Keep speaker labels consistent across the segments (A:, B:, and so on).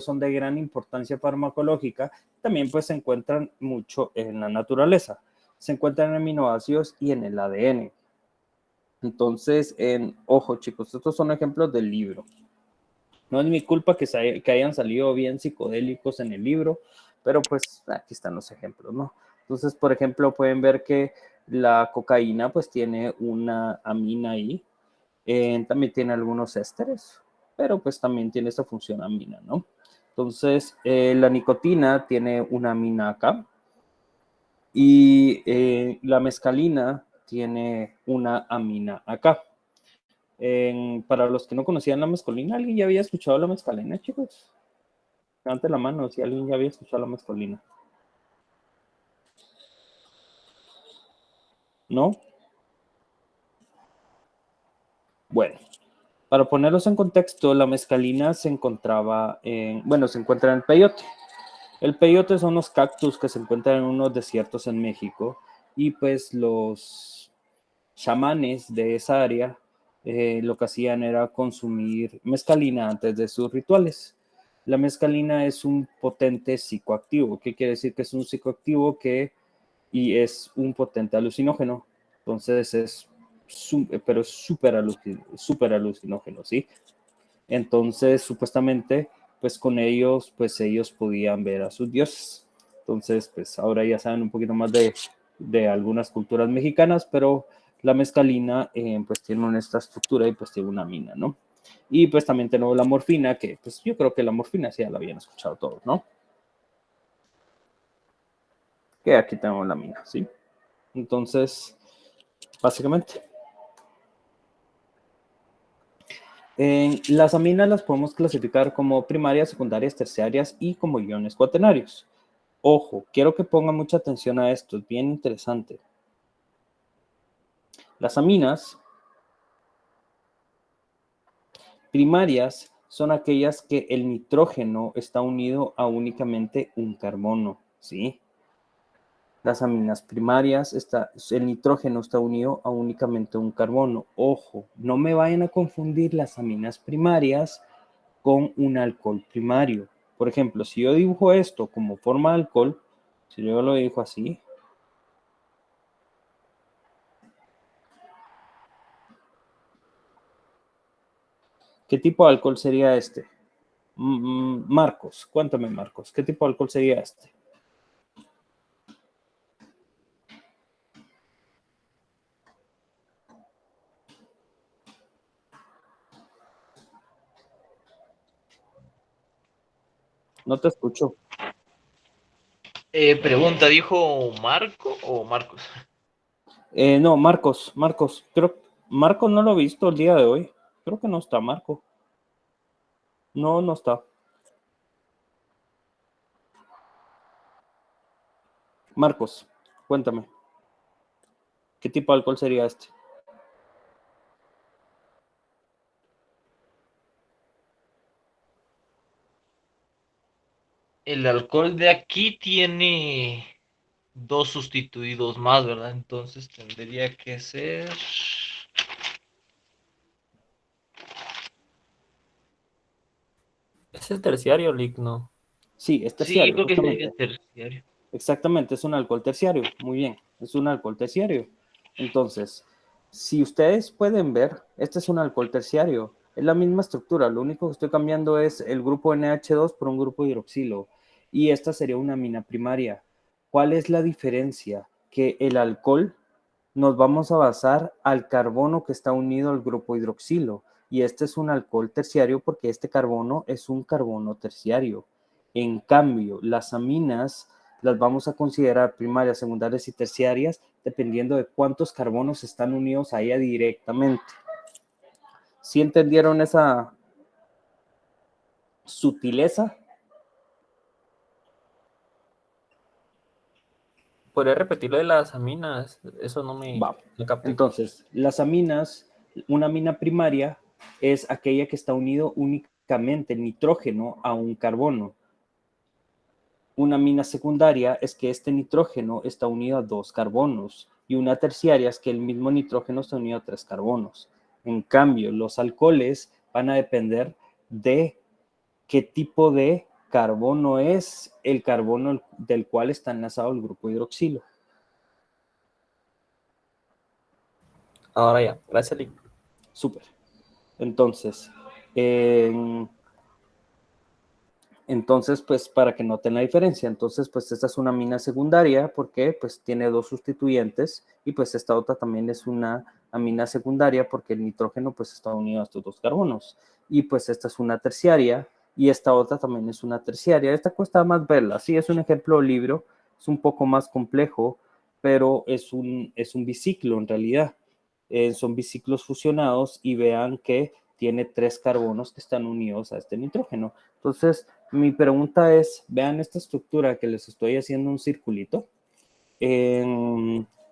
A: son de gran importancia farmacológica, también pues se encuentran mucho en la naturaleza. Se encuentran en aminoácidos y en el ADN. Entonces, ojo chicos, estos son ejemplos del libro. No es mi culpa que hayan salido bien psicodélicos en el libro, pero pues aquí están los ejemplos, ¿no? Entonces, por ejemplo, pueden ver que la cocaína pues tiene una amina ahí, también tiene algunos ésteres, pero pues también tiene esta función amina, ¿no? Entonces, la nicotina tiene una amina acá y la mescalina tiene una amina acá. Para los que no conocían la mescalina, ¿alguien ya había escuchado la mescalina, chicos? Levante la mano si alguien ya había escuchado la mescalina. ¿No? Bueno, para ponerlos en contexto, la mescalina se encontraba se encuentra en el peyote. El peyote son los cactus que se encuentran en unos desiertos en México y pues los chamanes de esa área lo que hacían era consumir mescalina antes de sus rituales. La mescalina es un potente psicoactivo. ¿Qué quiere decir? Que es un psicoactivo y es un potente alucinógeno. Entonces es súper alucinógeno, ¿sí? Entonces, supuestamente, pues con ellos, pues ellos podían ver a sus dioses. Entonces, pues ahora ya saben un poquito más de algunas culturas mexicanas, pero la mescalina pues tiene esta estructura y pues tiene una mina, ¿no? Y pues también tenemos la morfina, que pues yo creo que la morfina sí ya la habían escuchado todos, ¿no? Que aquí tenemos la mina, ¿sí? Entonces, básicamente. Las aminas las podemos clasificar como primarias, secundarias, terciarias y como iones cuaternarios. Ojo, quiero que pongan mucha atención a esto, es bien interesante. Las aminas primarias son aquellas que el nitrógeno está unido a únicamente un carbono, ¿sí? Las aminas primarias, el nitrógeno está unido a únicamente un carbono. Ojo, no me vayan a confundir las aminas primarias con un alcohol primario. Por ejemplo, si yo dibujo esto como forma de alcohol, si yo lo dibujo así, ¿qué tipo de alcohol sería este? Marcos, cuéntame Marcos, ¿qué tipo de alcohol sería este? No te escucho.
B: Pregunta, ¿dijo Marco o Marcos?
A: No, Marcos, Marcos no lo he visto el día de hoy. Creo que no está Marco. No, no está. Marcos, cuéntame. ¿Qué tipo de alcohol sería este?
B: El alcohol de aquí tiene dos sustituidos más, ¿verdad? Entonces tendría que ser...
C: Es el terciario ligno.
A: Sí, es
B: Sí, yo
A: terciario,
B: creo que sería
A: justamente.
B: el terciario.
A: Exactamente, es un alcohol terciario. Muy bien, es un alcohol terciario. Entonces, si ustedes pueden ver, este es un alcohol terciario. Es la misma estructura, lo único que estoy cambiando es el grupo NH2 por un grupo hidroxilo. Y esta sería una amina primaria. ¿Cuál es la diferencia? Que el alcohol nos vamos a basar al carbono que está unido al grupo hidroxilo. Y este es un alcohol terciario porque este carbono es un carbono terciario. En cambio, las aminas las vamos a considerar primarias, secundarias y terciarias dependiendo de cuántos carbonos están unidos a ella directamente. ¿Sí entendieron esa sutileza?
C: ¿Podría repetir lo de las aminas? Eso no me
A: Va.
C: no capté.
A: Entonces, las aminas, una amina primaria es aquella que está unido únicamente el nitrógeno a un carbono. Una amina secundaria es que este nitrógeno está unido a dos carbonos y una terciaria es que el mismo nitrógeno está unido a tres carbonos. En cambio, los alcoholes van a depender de qué tipo de carbono es el carbono del cual está enlazado el grupo hidroxilo.
C: Ahora ya, gracias, Lick.
A: Súper. Entonces, pues para que noten la diferencia, entonces pues esta es una amina secundaria porque pues tiene dos sustituyentes y pues esta otra también es una amina secundaria porque el nitrógeno pues está unido a estos dos carbonos. Y pues esta es una terciaria y esta otra también es una terciaria. Esta cuesta más verla, sí, es un ejemplo libro, es un poco más complejo, pero es un biciclo en realidad. Son biciclos fusionados y vean que tiene 3 carbonos que están unidos a este nitrógeno. Entonces, mi pregunta es, vean esta estructura que les estoy haciendo un circulito.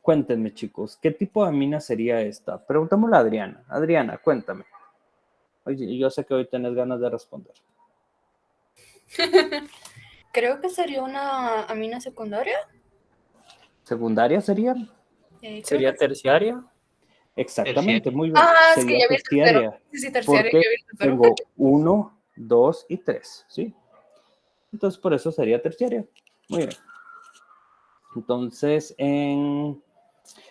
A: Cuéntenme, chicos, ¿qué tipo de amina sería esta? Preguntémosle a Adriana. Adriana, cuéntame. Oye, yo sé que hoy tenés ganas de responder.
D: Creo que sería una amina secundaria.
A: ¿Secundaria sería?
D: Creo
C: ¿Sería
D: que sí.
C: terciaria?
A: Exactamente,
B: Terciaria.
A: muy bien.
D: Es que
A: Sería
D: ya vi el tercero.
A: terciaria.
D: Sí, terciaria,
A: Porque
D: ya vi el tercero.
A: tengo 1, 2 y 3, ¿sí? Entonces, por eso sería terciaria. Muy bien. Entonces,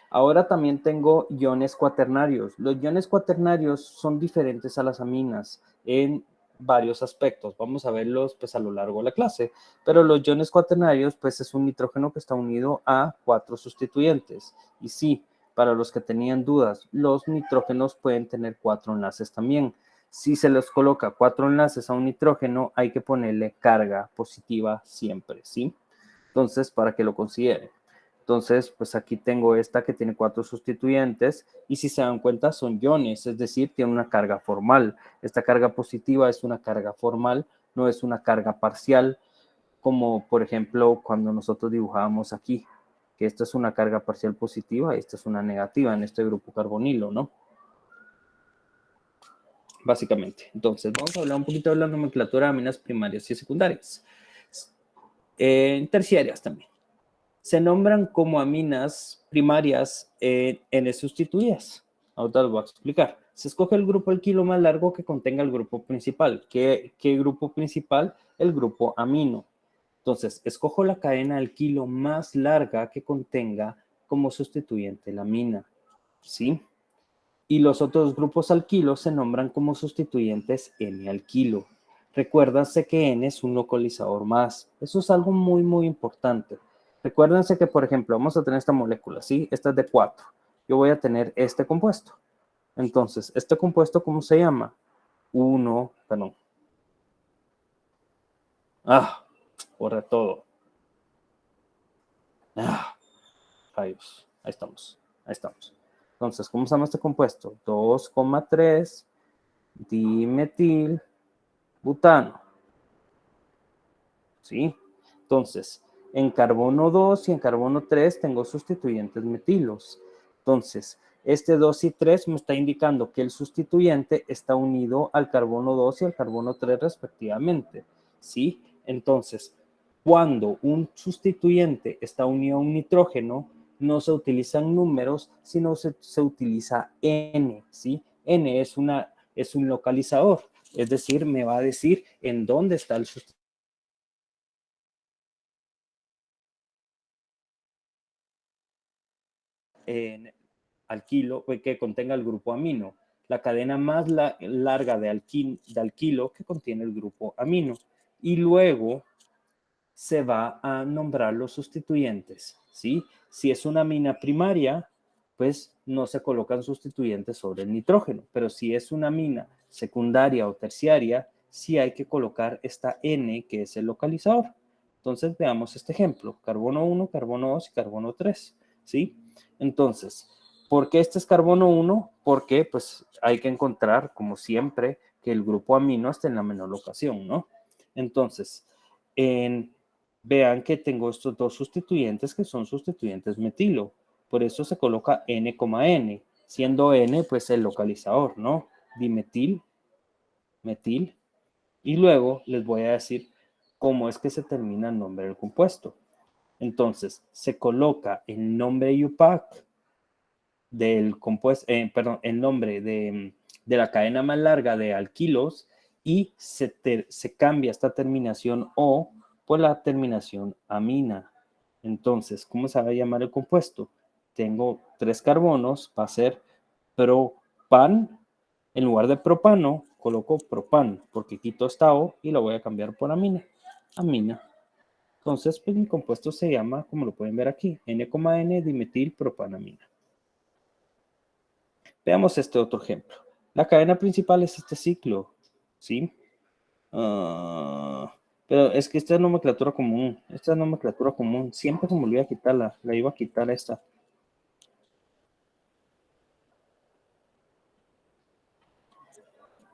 A: ahora también tengo iones cuaternarios. Los iones cuaternarios son diferentes a las aminas en varios aspectos. Vamos a verlos pues a lo largo de la clase. Pero los iones cuaternarios pues es un nitrógeno que está unido a 4 sustituyentes. Y sí, para los que tenían dudas, los nitrógenos pueden tener 4 enlaces también. Si se les coloca 4 enlaces a un nitrógeno, hay que ponerle carga positiva siempre, ¿sí? Entonces, para que lo consideren. Entonces, pues aquí tengo esta que tiene 4 sustituyentes y si se dan cuenta son iones, es decir, tiene una carga formal. Esta carga positiva es una carga formal, no es una carga parcial, como por ejemplo cuando nosotros dibujábamos aquí, que esta es una carga parcial positiva y esta es una negativa en este grupo carbonilo, ¿no? Básicamente. Entonces, vamos a hablar un poquito de la nomenclatura de aminas primarias y secundarias. Terciarias también. Se nombran como aminas primarias N sustituidas. Ahorita les voy a explicar. Se escoge el grupo alquilo más largo que contenga el grupo principal. ¿Qué grupo principal? El grupo amino. Entonces, escojo la cadena alquilo más larga que contenga como sustituyente la amina. ¿Sí? Y los otros grupos alquilos se nombran como sustituyentes N-alquilo. Recuérdense que N es un localizador más. Eso es algo muy, muy importante. Recuérdense que, por ejemplo, vamos a tener esta molécula, ¿sí? Esta es de 4. Yo voy a tener este compuesto. Entonces, ¿este compuesto cómo se llama? Perdón. Borra todo. Rayos. Ahí estamos. Entonces, ¿cómo se llama este compuesto? 2,3 dimetil butano. ¿Sí? Entonces, en carbono 2 y en carbono 3 tengo sustituyentes metilos. Entonces, este 2 y 3 me está indicando que el sustituyente está unido al carbono 2 y al carbono 3 respectivamente. ¿Sí? Entonces, cuando un sustituyente está unido a un nitrógeno, no se utilizan números, sino se utiliza N, ¿sí? N es un localizador, es decir, me va a decir en dónde está el sustituyente. Alquilo que contenga el grupo amino, la cadena más larga de alquilo que contiene el grupo amino. Y luego se va a nombrar los sustituyentes, ¿sí? Si es una amina primaria, pues no se colocan sustituyentes sobre el nitrógeno, pero si es una amina secundaria o terciaria, sí hay que colocar esta N, que es el localizador. Entonces veamos este ejemplo, carbono 1, carbono 2 y carbono 3, ¿sí? Entonces, ¿por qué este es carbono 1? Porque pues hay que encontrar, como siempre, que el grupo amino esté en la menor locación, ¿no? Entonces, vean que tengo estos dos sustituyentes que son sustituyentes metilo. Por eso se coloca N,N, siendo N pues el localizador, ¿no? Dimetil, metil. Y luego les voy a decir cómo es que se termina el nombre del compuesto. Entonces, se coloca el nombre IUPAC del compuesto, el nombre de la cadena más larga de alquilos y se cambia esta terminación O por la terminación amina. Entonces, ¿cómo se va a llamar el compuesto? Tengo 3 carbonos, va a ser propan. En lugar de propano, coloco propan, porque quito esta O y lo voy a cambiar por amina. Amina. Entonces, pues mi compuesto se llama, como lo pueden ver aquí, N,N dimetilpropanamina. Veamos este otro ejemplo. La cadena principal es este ciclo, ¿sí? Pero es que esta es nomenclatura común. Esta es nomenclatura común. Siempre se me olvida quitarla. La iba a quitar esta.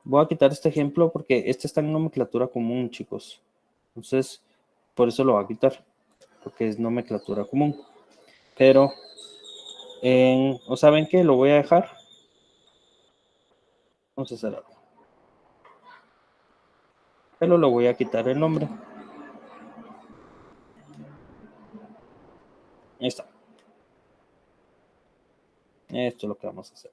A: Voy a quitar este ejemplo porque este está en nomenclatura común, chicos. Entonces, por eso lo voy a quitar. Porque es nomenclatura común. Pero, ¿o saben qué? Lo voy a dejar. Vamos a hacer algo. Pero lo voy a quitar el nombre. Ahí está. Esto es lo que vamos a hacer.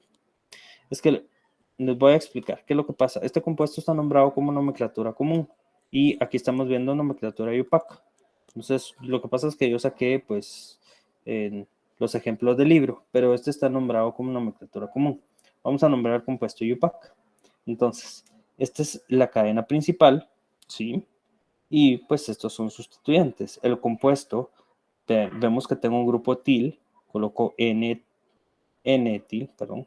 A: Es que les voy a explicar qué es lo que pasa. Este compuesto está nombrado como nomenclatura común. Y aquí estamos viendo nomenclatura IUPAC. Entonces, lo que pasa es que yo saqué, pues, los ejemplos del libro. Pero este está nombrado como nomenclatura común. Vamos a nombrar el compuesto IUPAC. Entonces, esta es la cadena principal, ¿sí? Y pues estos son sustituyentes. El compuesto, vemos que tengo un grupo etil, coloco N-etil, perdón.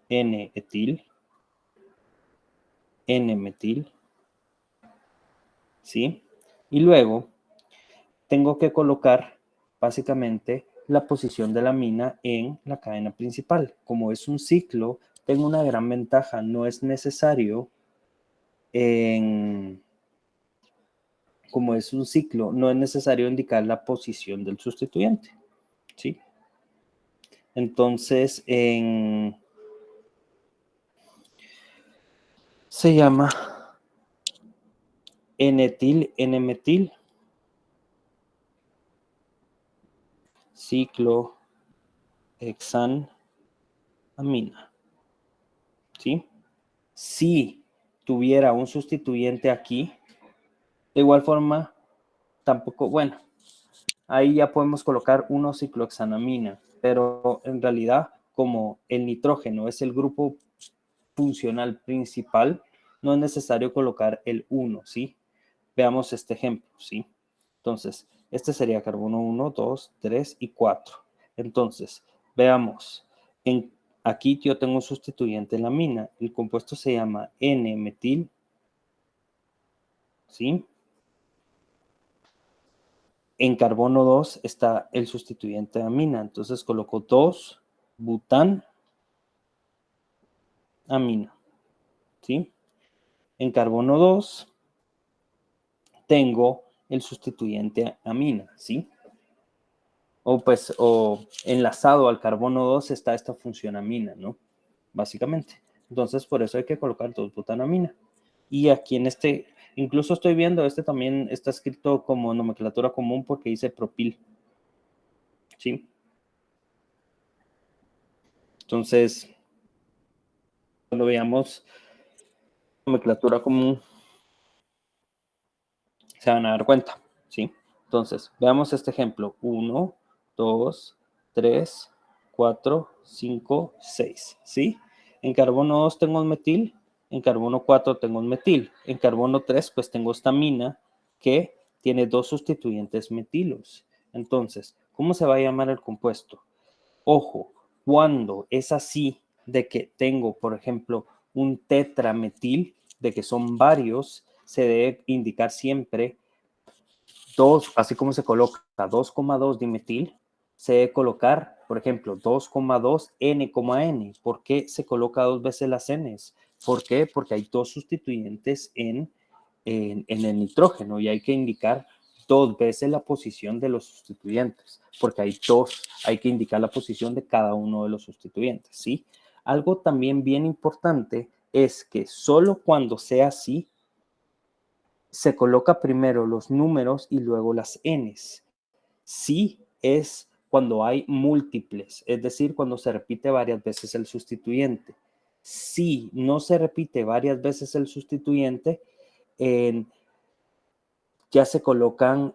A: N-etil, N-metil, ¿sí? Y luego tengo que colocar básicamente la posición de la amina en la cadena principal. Como es un ciclo, tengo una gran ventaja. No es necesario como es un ciclo, no es necesario indicar la posición del sustituyente, ¿sí? Entonces, se llama N-etil, N-metil, ciclo hexanamina, ¿sí? Si tuviera un sustituyente aquí, de igual forma, tampoco, bueno, ahí ya podemos colocar 1-ciclohexanamina, pero en realidad, como el nitrógeno es el grupo funcional principal, no es necesario colocar el 1, ¿sí? Veamos este ejemplo, ¿sí? Entonces, este sería carbono 1, 2, 3 y 4. Entonces, veamos, aquí yo tengo un sustituyente en la amina. El compuesto se llama N-metil, ¿sí? En carbono 2 está el sustituyente de amina. Entonces, coloco 2-butan amina, ¿sí? En carbono 2 tengo el sustituyente amina, ¿sí? O enlazado al carbono 2 está esta función amina, ¿no? Básicamente. Entonces, por eso hay que colocar 2-butanamina. Y aquí en este, incluso estoy viendo, este también está escrito como nomenclatura común porque dice propil, ¿sí? Entonces, cuando veamos nomenclatura común, se van a dar cuenta, ¿sí? Entonces, veamos este ejemplo. 1, 2, 3, 4, 5, 6, ¿sí? En carbono 2 tengo un metil, en carbono 4 tengo un metil, en carbono 3 pues tengo esta amina que tiene 2 sustituyentes metilos. Entonces, ¿cómo se va a llamar el compuesto? Ojo, cuando es así de que tengo, por ejemplo, un tetrametil, de que son varios, se debe indicar siempre 2, así como se coloca 2,2 dimetil, se debe colocar, por ejemplo, 2,2 N,N. ¿Por qué se coloca 2 veces las Ns? ¿Por qué? Porque hay 2 sustituyentes en el nitrógeno y hay que indicar 2 veces la posición de los sustituyentes, porque hay que indicar la posición de cada uno de los sustituyentes, ¿sí? Algo también bien importante es que solo cuando sea así, se coloca primero los números y luego las Ns. Sí es cuando hay múltiples, es decir, cuando se repite varias veces el sustituyente. Si no se repite varias veces el sustituyente, ya se colocan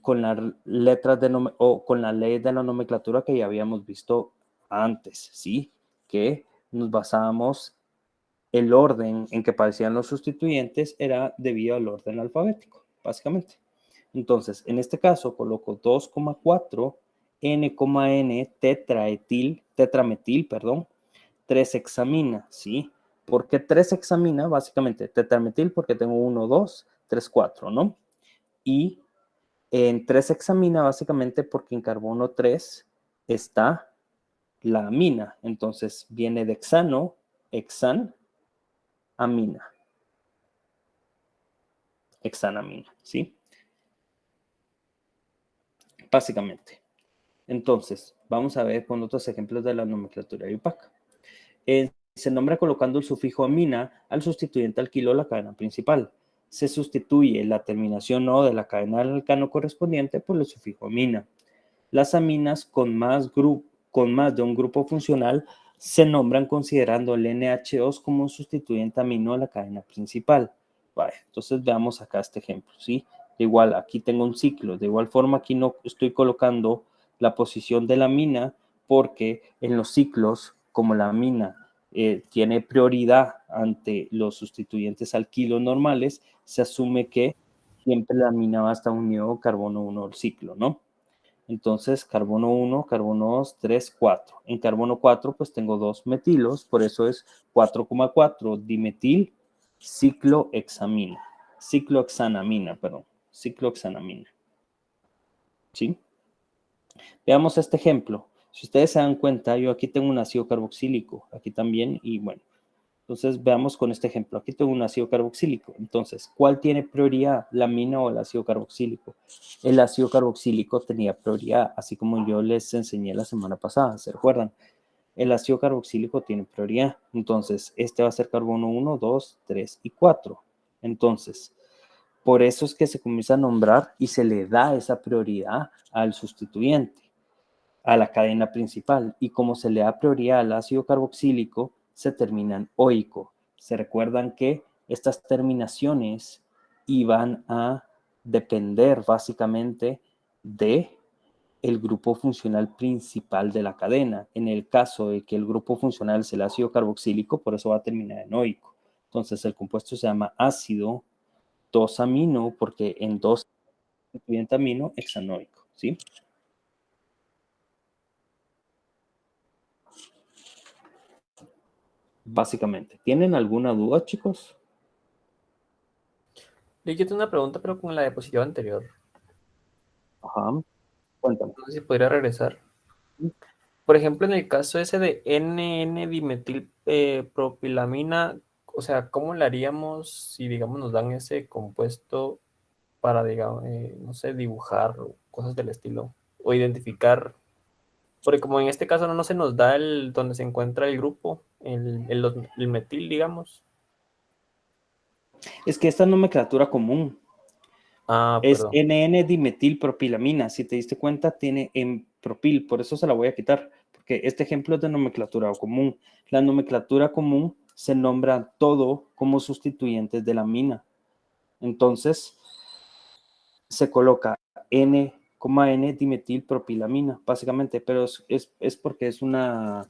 A: con las letras o con la ley de la nomenclatura que ya habíamos visto antes, ¿sí? Que nos basábamos, el orden en que aparecían los sustituyentes era debido al orden alfabético, básicamente. Entonces, en este caso, coloco 2,4 N,N tetrametil, perdón, 3-hexamina, ¿sí? ¿Por qué 3-hexamina? Básicamente, tetrametil porque tengo 1, 2, 3, 4, ¿no? Y en 3-hexamina, básicamente porque en carbono 3 está la amina. Entonces, viene de hexano, hexan, amina. Hexanamina, ¿sí? Básicamente. Entonces, vamos a ver con otros ejemplos de la nomenclatura IUPAC. Se nombra colocando el sufijo amina al sustituyente alquilo de la cadena principal. Se sustituye la terminación O de la cadena del alcano correspondiente por el sufijo amina. Las aminas con más de un grupo funcional se nombran considerando el NH2 como un sustituyente amino de la cadena principal. Vale, entonces veamos acá este ejemplo, ¿sí? De igual, aquí tengo un ciclo. De igual forma, aquí no estoy colocando la posición de la amina porque en los ciclos, como la amina tiene prioridad ante los sustituyentes alquilos normales, se asume que siempre la amina va a estar unido carbono 1 al ciclo, ¿no? Entonces, carbono 1, carbono 2, 3, 4. En carbono 4, pues tengo 2 metilos, por eso es 4,4 dimetil ciclohexanamina, ciclohexanamina. ¿Sí? Veamos este ejemplo. Si ustedes se dan cuenta, yo aquí tengo un ácido carboxílico, aquí también, y bueno, entonces veamos con este ejemplo. Aquí tengo un ácido carboxílico. Entonces, ¿cuál tiene prioridad, la amina o el ácido carboxílico? El ácido carboxílico tenía prioridad, así como yo les enseñé la semana pasada, ¿se recuerdan? El ácido carboxílico tiene prioridad. Entonces, este va a ser carbono 1, 2, 3 y 4. Entonces, por eso es que se comienza a nombrar y se le da esa prioridad al sustituyente, a la cadena principal. Y como se le da prioridad al ácido carboxílico, se termina en oico. Se recuerdan que estas terminaciones iban a depender básicamente de el grupo funcional principal de la cadena. En el caso de que el grupo funcional es el ácido carboxílico, por eso va a terminar en oico. Entonces el compuesto se llama ácido 2-amino porque en 2 sustituyente amino hexanoico, ¿sí? Básicamente. ¿Tienen alguna duda, chicos?
C: Yo tengo una pregunta, pero con la diapositiva anterior.
A: Ajá. Cuéntame.
C: No sé si podría regresar. Por ejemplo, en el caso ese de NN-dimetil propilamina, o sea, ¿cómo le haríamos si, digamos, nos dan ese compuesto para, digamos, no sé, dibujar o cosas del estilo? O identificar, porque como en este caso no se nos da el donde se encuentra el grupo, el metil, digamos.
A: Es que esta es nomenclatura común.
C: Ah,
A: Es
C: perdón.
A: NN-dimetilpropilamina. Si te diste cuenta, tiene en propil. Por eso se la voy a quitar. Porque este ejemplo es de nomenclatura común. La nomenclatura común se nombra todo como sustituyentes de la amina. Entonces, se coloca N,N dimetilpropilamina, básicamente. Pero es porque es una...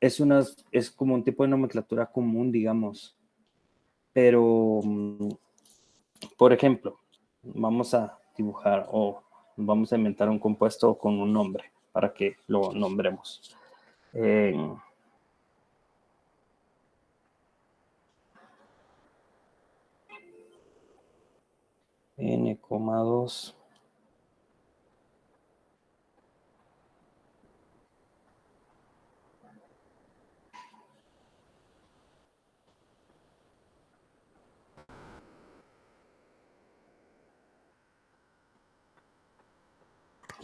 A: es como un tipo de nomenclatura común, digamos. Pero, por ejemplo, vamos a dibujar o vamos a inventar un compuesto con un nombre para que lo nombremos. N,2.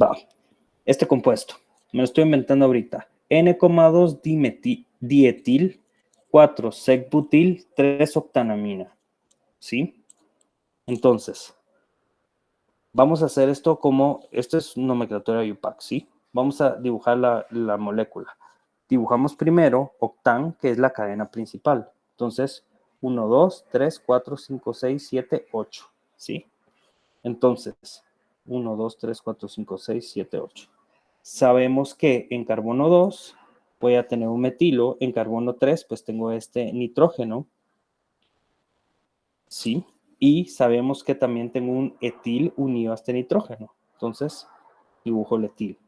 A: Va. Este compuesto, me lo estoy inventando ahorita. N,2 dietil, 4 secbutil, 3 octanamina. ¿Sí? Entonces, vamos a hacer esto como, esto es nomenclatura IUPAC, ¿sí? Vamos a dibujar la molécula. Dibujamos primero octán, que es la cadena principal. Entonces, 1, 2, 3, 4, 5, 6, 7, 8. ¿Sí? Entonces, 1, 2, 3, 4, 5, 6, 7, 8. Sabemos que en carbono 2 voy a tener un metilo, en carbono 3 pues tengo este nitrógeno, ¿sí? Y sabemos que también tengo un etil unido a este nitrógeno. Entonces, dibujo el etil.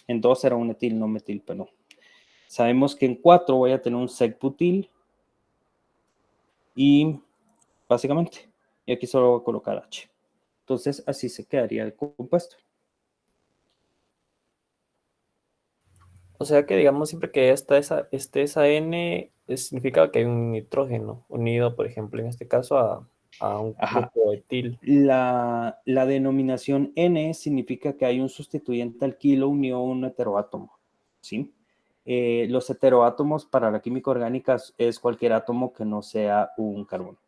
A: En 2 era un etil, no metil, pero no. Sabemos que en 4 voy a tener un sec-butil y básicamente, y aquí solo voy a colocar H. Entonces, así se quedaría el compuesto.
C: O sea que, digamos, siempre que esté esa N, significa que hay un nitrógeno unido, por ejemplo, en este caso, a un
A: Ajá.
C: grupo etil.
A: La denominación N significa que hay un sustituyente alquilo unido a un heteroátomo, ¿sí? Los heteroátomos para la química orgánica es cualquier átomo que no sea un carbono.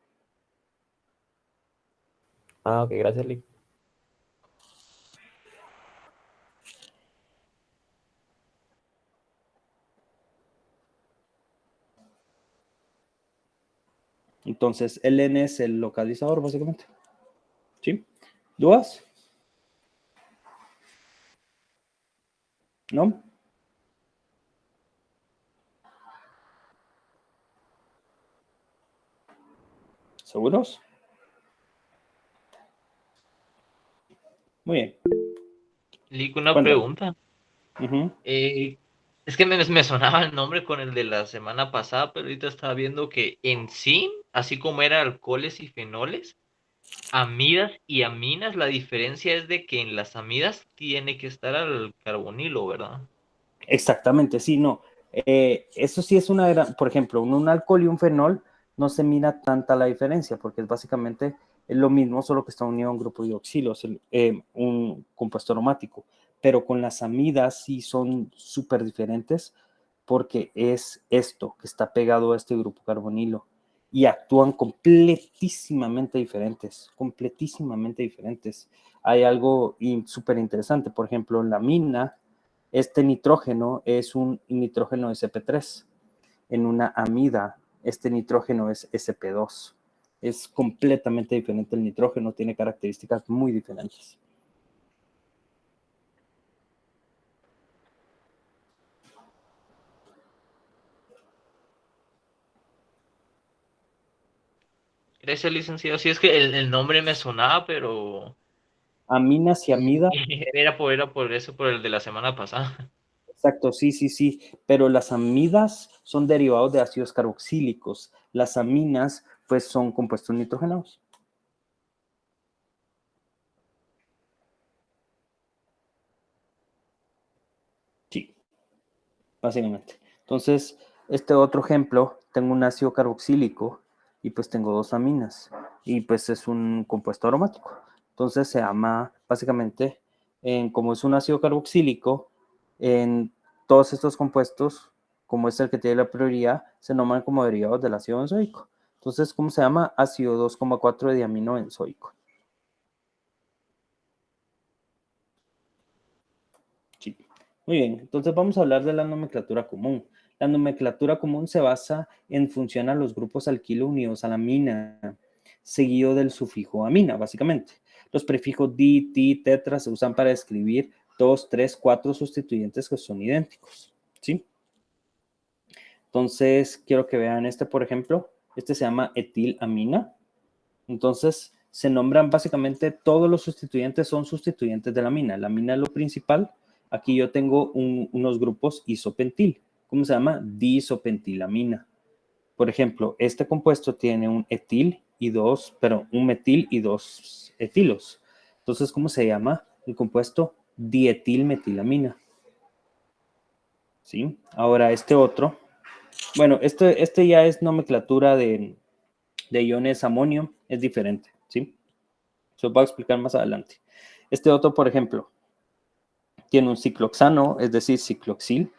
C: Ah, ok, gracias, Lick.
A: Entonces, el N es el localizador, básicamente. ¿Sí? ¿Dudas? ¿No? ¿Seguros? Muy bien.
B: Lick, una
A: Cuéntame.
B: pregunta.
A: Ujú.
B: Es que me sonaba el nombre con el de la semana pasada, pero ahorita estaba viendo que en sí, así como era alcoholes y fenoles, amidas y aminas, la diferencia es de que en las amidas tiene que estar al carbonilo, ¿verdad?
A: Exactamente, sí, no. Eso sí es una gran, por ejemplo, un alcohol y un fenol no se mira tanta la diferencia porque es básicamente lo mismo, solo que está unido a un grupo de oxilos, un compuesto aromático. Pero con las amidas sí son súper diferentes porque es esto que está pegado a este grupo carbonilo y actúan completísimamente diferentes, completísimamente diferentes. Hay algo súper interesante, por ejemplo, en la mina este nitrógeno es un nitrógeno sp3. En una amida, este nitrógeno es sp2. Es completamente diferente el nitrógeno, tiene características muy diferentes.
B: Gracias, licenciado. Sí, es que el nombre me sonaba, pero
A: Aminas y amidas,
B: era por eso, por el de la semana pasada.
A: exacto, sí, sí, sí, pero las amidas son derivados de ácidos carboxílicos. Las aminas, pues, son compuestos nitrogenados. Sí, básicamente. Entonces, este otro ejemplo, tengo un ácido carboxílico y pues tengo dos aminas y pues es un compuesto aromático. Entonces se llama básicamente, como es un ácido carboxílico, en todos estos compuestos, como es el que tiene la prioridad, se nombran como derivados del ácido benzoico. Entonces, ¿cómo se llama? Ácido 2,4 de diamino benzoico. Sí. Muy bien, entonces vamos a hablar de la nomenclatura común. La nomenclatura común se basa en función a los grupos alquilo unidos a la amina, seguido del sufijo amina, básicamente. Los prefijos di, ti, tetra se usan para describir 2, 3, 4 sustituyentes que son idénticos. ¿Sí? Entonces, quiero que vean este, por ejemplo. Este se llama etilamina. Entonces, se nombran básicamente todos los sustituyentes son sustituyentes de la amina. La amina es lo principal. Aquí yo tengo unos grupos isopentil. ¿Cómo se llama? Diisopentilamina. Por ejemplo, este compuesto tiene un etil y un metil y dos etilos. Entonces, ¿cómo se llama? El compuesto dietilmetilamina. ¿Sí? Ahora, este otro. Bueno, este ya es nomenclatura de iones amonio, es diferente. ¿Sí? Se los voy a explicar más adelante. Este otro, por ejemplo, tiene un cicloxano, es decir, cicloxil,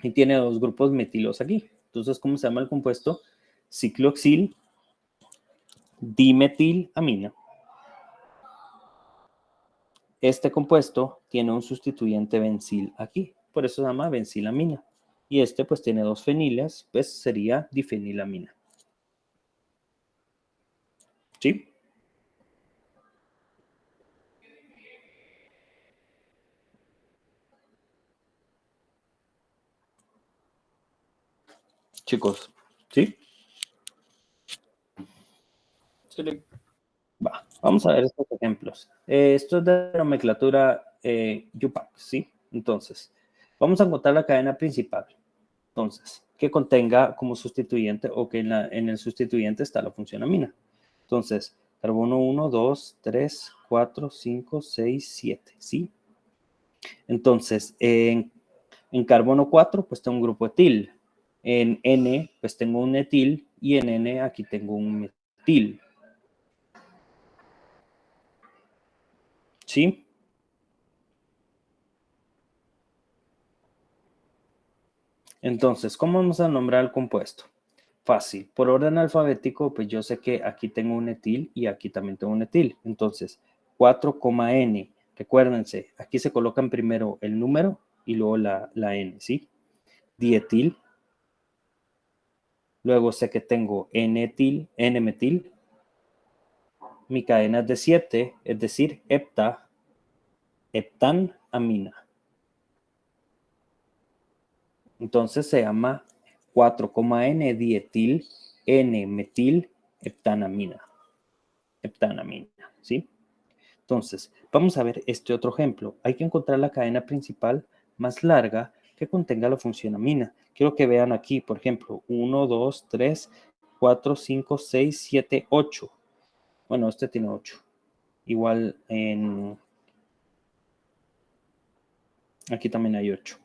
A: y tiene dos grupos metilos aquí. Entonces, ¿cómo se llama el compuesto? Cicloxil dimetilamina. Este compuesto tiene un sustituyente bencil aquí. por eso se llama benzilamina. Y este pues tiene 2 feniles, pues sería difenilamina. ¿Sí? Chicos, ¿sí?
C: Sí,
A: Va, vamos a ver estos ejemplos. Esto es de la nomenclatura UPAC, ¿sí? Entonces, vamos a encontrar la cadena principal. Entonces, que contenga como sustituyente o que en el sustituyente está la función amina. Entonces, carbono 1, 2, 3, 4, 5, 6, 7, ¿sí? Entonces, en carbono 4, pues tengo un grupo etil. En N, pues tengo un etil. Y en N, aquí tengo un metil. ¿Sí? Entonces, ¿cómo vamos a nombrar el compuesto? Fácil. Por orden alfabético, pues yo sé que aquí tengo un etil y aquí también tengo un etil. Entonces, 4,N. Recuérdense, aquí se colocan primero el número y luego la N, ¿sí? Dietil. Luego sé que tengo N-etil, N-metil. Mi cadena es de 7, es decir, heptanamina. Entonces se llama 4,N-dietil, N-metil, heptanamina. Heptanamina, ¿sí? Entonces, vamos a ver este otro ejemplo. Hay que encontrar la cadena principal más larga que contenga la función amina. Quiero que vean aquí, por ejemplo, 1, 2, 3, 4, 5, 6, 7, 8. Bueno, este tiene 8. Igual aquí también hay 8.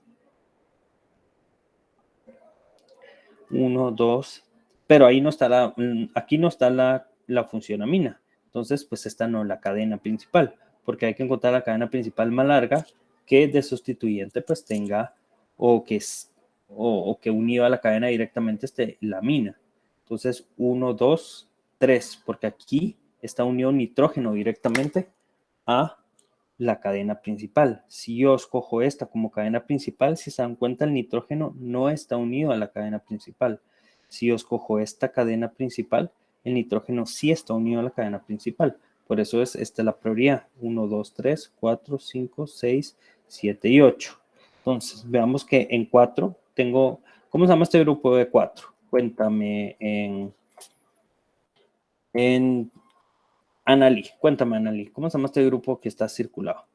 A: 1, 2. Pero ahí no está aquí no está la función amina. Entonces, pues esta no es la cadena principal, porque hay que encontrar la cadena principal más larga que de sustituyente pues tenga o que unido a la cadena directamente esté la amina. Entonces, 1, 2, 3, porque aquí está unido nitrógeno directamente a la cadena principal. Si yo escojo esta como cadena principal, si se dan cuenta, el nitrógeno no está unido a la cadena principal. Si yo escojo esta cadena principal, el nitrógeno sí está unido a la cadena principal. Por eso es esta la prioridad. 1, 2, 3, 4, 5, 6, 7 y 8. Entonces, veamos que en 4 tengo, ¿cómo se llama este grupo de 4? Cuéntame en Analí. Cuéntame, Analí, ¿cómo se llama este grupo que está circulado?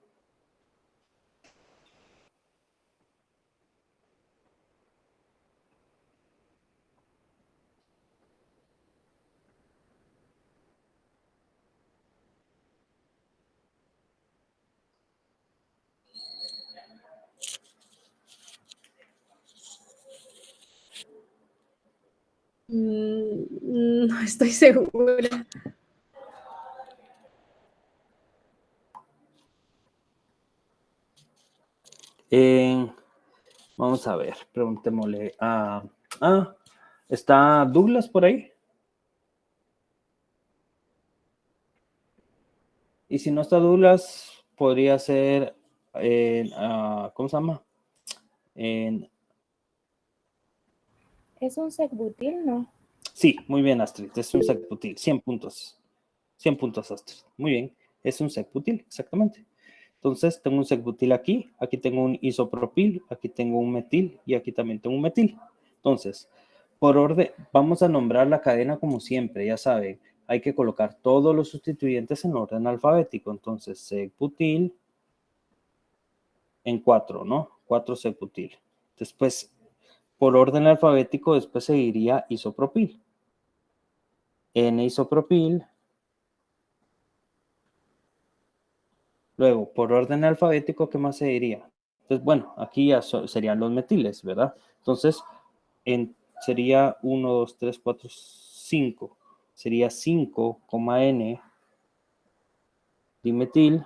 E: No estoy segura.
A: Vamos a ver, preguntémosle ¿está Douglas por ahí? Y si no está Douglas, podría ser ¿cómo se llama?
E: ¿Es un secbutil? No.
A: Sí, muy bien, Astrid, es un secbutil, 100 puntos. 100 puntos, Astrid. Muy bien, es un secbutil, exactamente. Entonces, tengo un secbutil aquí tengo un isopropil, aquí tengo un metil y aquí también tengo un metil. Entonces, por orden, vamos a nombrar la cadena como siempre, ya saben, hay que colocar todos los sustituyentes en orden alfabético. Entonces, secbutil en 4, ¿no? 4 secbutil. Después, por orden alfabético, después seguiría isopropil. N-isopropil. Luego, por orden alfabético, ¿qué más seguiría? Entonces, bueno, aquí ya serían los metiles, ¿verdad? Entonces, sería 1, 2, 3, 4, 5. Sería 5,N dimetil.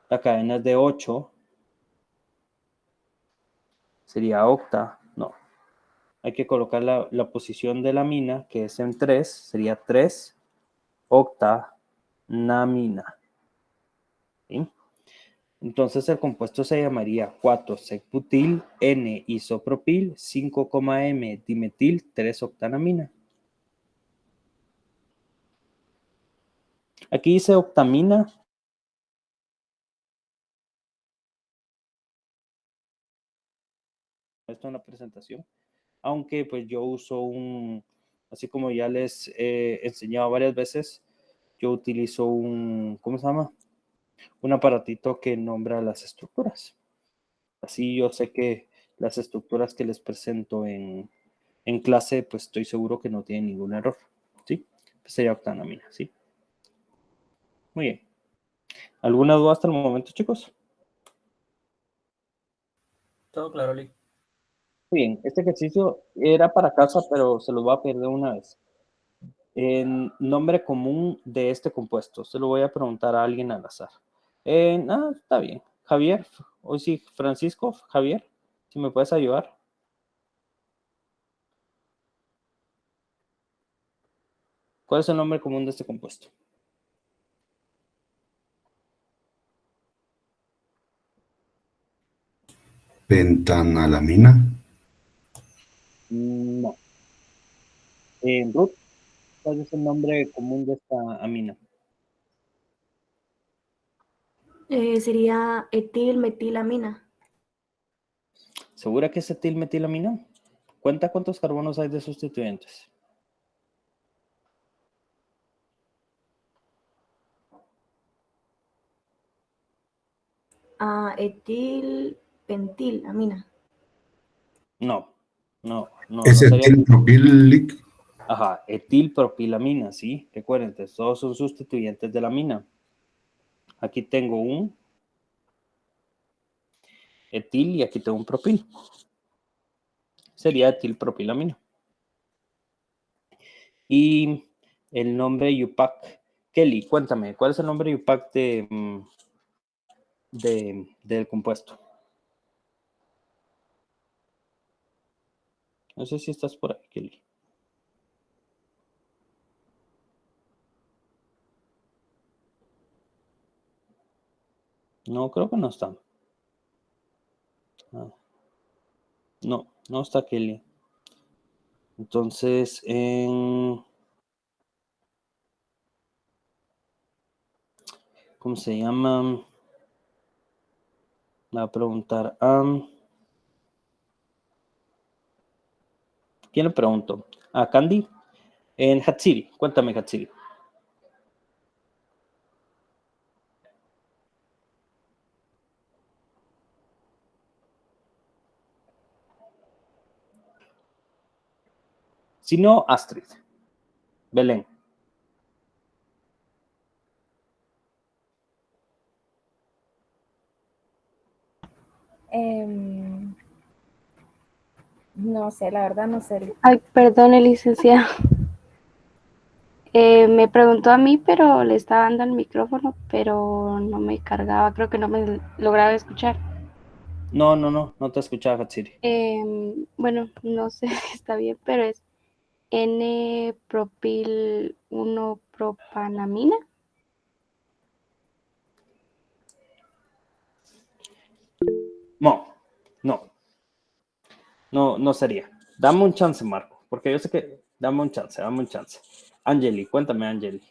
A: La cadena es de 8. Sería octa. No. Hay que colocar la posición de la amina, que es en 3. Sería 3 octanamina. ¿Sí? Entonces el compuesto se llamaría 4-secbutil N-isopropil 5,M-dimetil 3-octanamina. Aquí dice octamina. Esto es una presentación. Aunque pues yo uso así como ya les he enseñado varias veces, yo utilizo ¿cómo se llama? Un aparatito que nombra las estructuras. Así yo sé que las estructuras que les presento en clase, pues estoy seguro que no tienen ningún error, ¿sí? Pues sería octanamina, ¿sí? Muy bien. ¿Alguna duda hasta el momento, chicos?
C: Todo claro, Lick.
A: Muy bien, este ejercicio era para casa, pero se los voy a pedir de una vez. En nombre común de este compuesto, se lo voy a preguntar a alguien al azar. Está bien. Javier, hoy sí, Francisco, Javier, si me puedes ayudar. ¿Cuál es el nombre común de este compuesto?
F: Pentanalamina.
A: No. Ruth, ¿cuál es el nombre común de esta amina?
E: Sería etilmetilamina.
A: ¿Segura que es etilmetilamina? Cuenta cuántos carbonos hay de sustituyentes.
E: Etilpentilamina.
A: No
F: Es
A: sería.
F: etilpropil.
A: Ajá, etilpropilamina, ¿sí? Recuerden, todos son sustituyentes de la amina. Aquí tengo un etil y aquí tengo un propil. Sería etilpropilamina. Y el nombre Yupac. Kelly, cuéntame, ¿cuál es el nombre Yupac del compuesto? No sé si estás por ahí, Kelly. No, creo que no está. No está Kelly. Entonces, ¿cómo se llama? Me va a preguntar. ¿Quién le pregunto? ¿A Candy? En Hatsiri. Cuéntame, Hatsiri. Si no, Astrid. Belén.
E: No sé, la verdad no sé.
G: Ay, perdone, licenciado. Me preguntó a mí, pero le estaba dando el micrófono, pero no me cargaba, creo que no me lograba escuchar.
A: No te escuchaba, Hatsiri.
G: Bueno, no sé si está bien, pero es N-propil 1-propanamina.
A: No sería. Dame un chance, Marco, porque yo sé que. Dame un chance. Angeli, cuéntame, Angeli.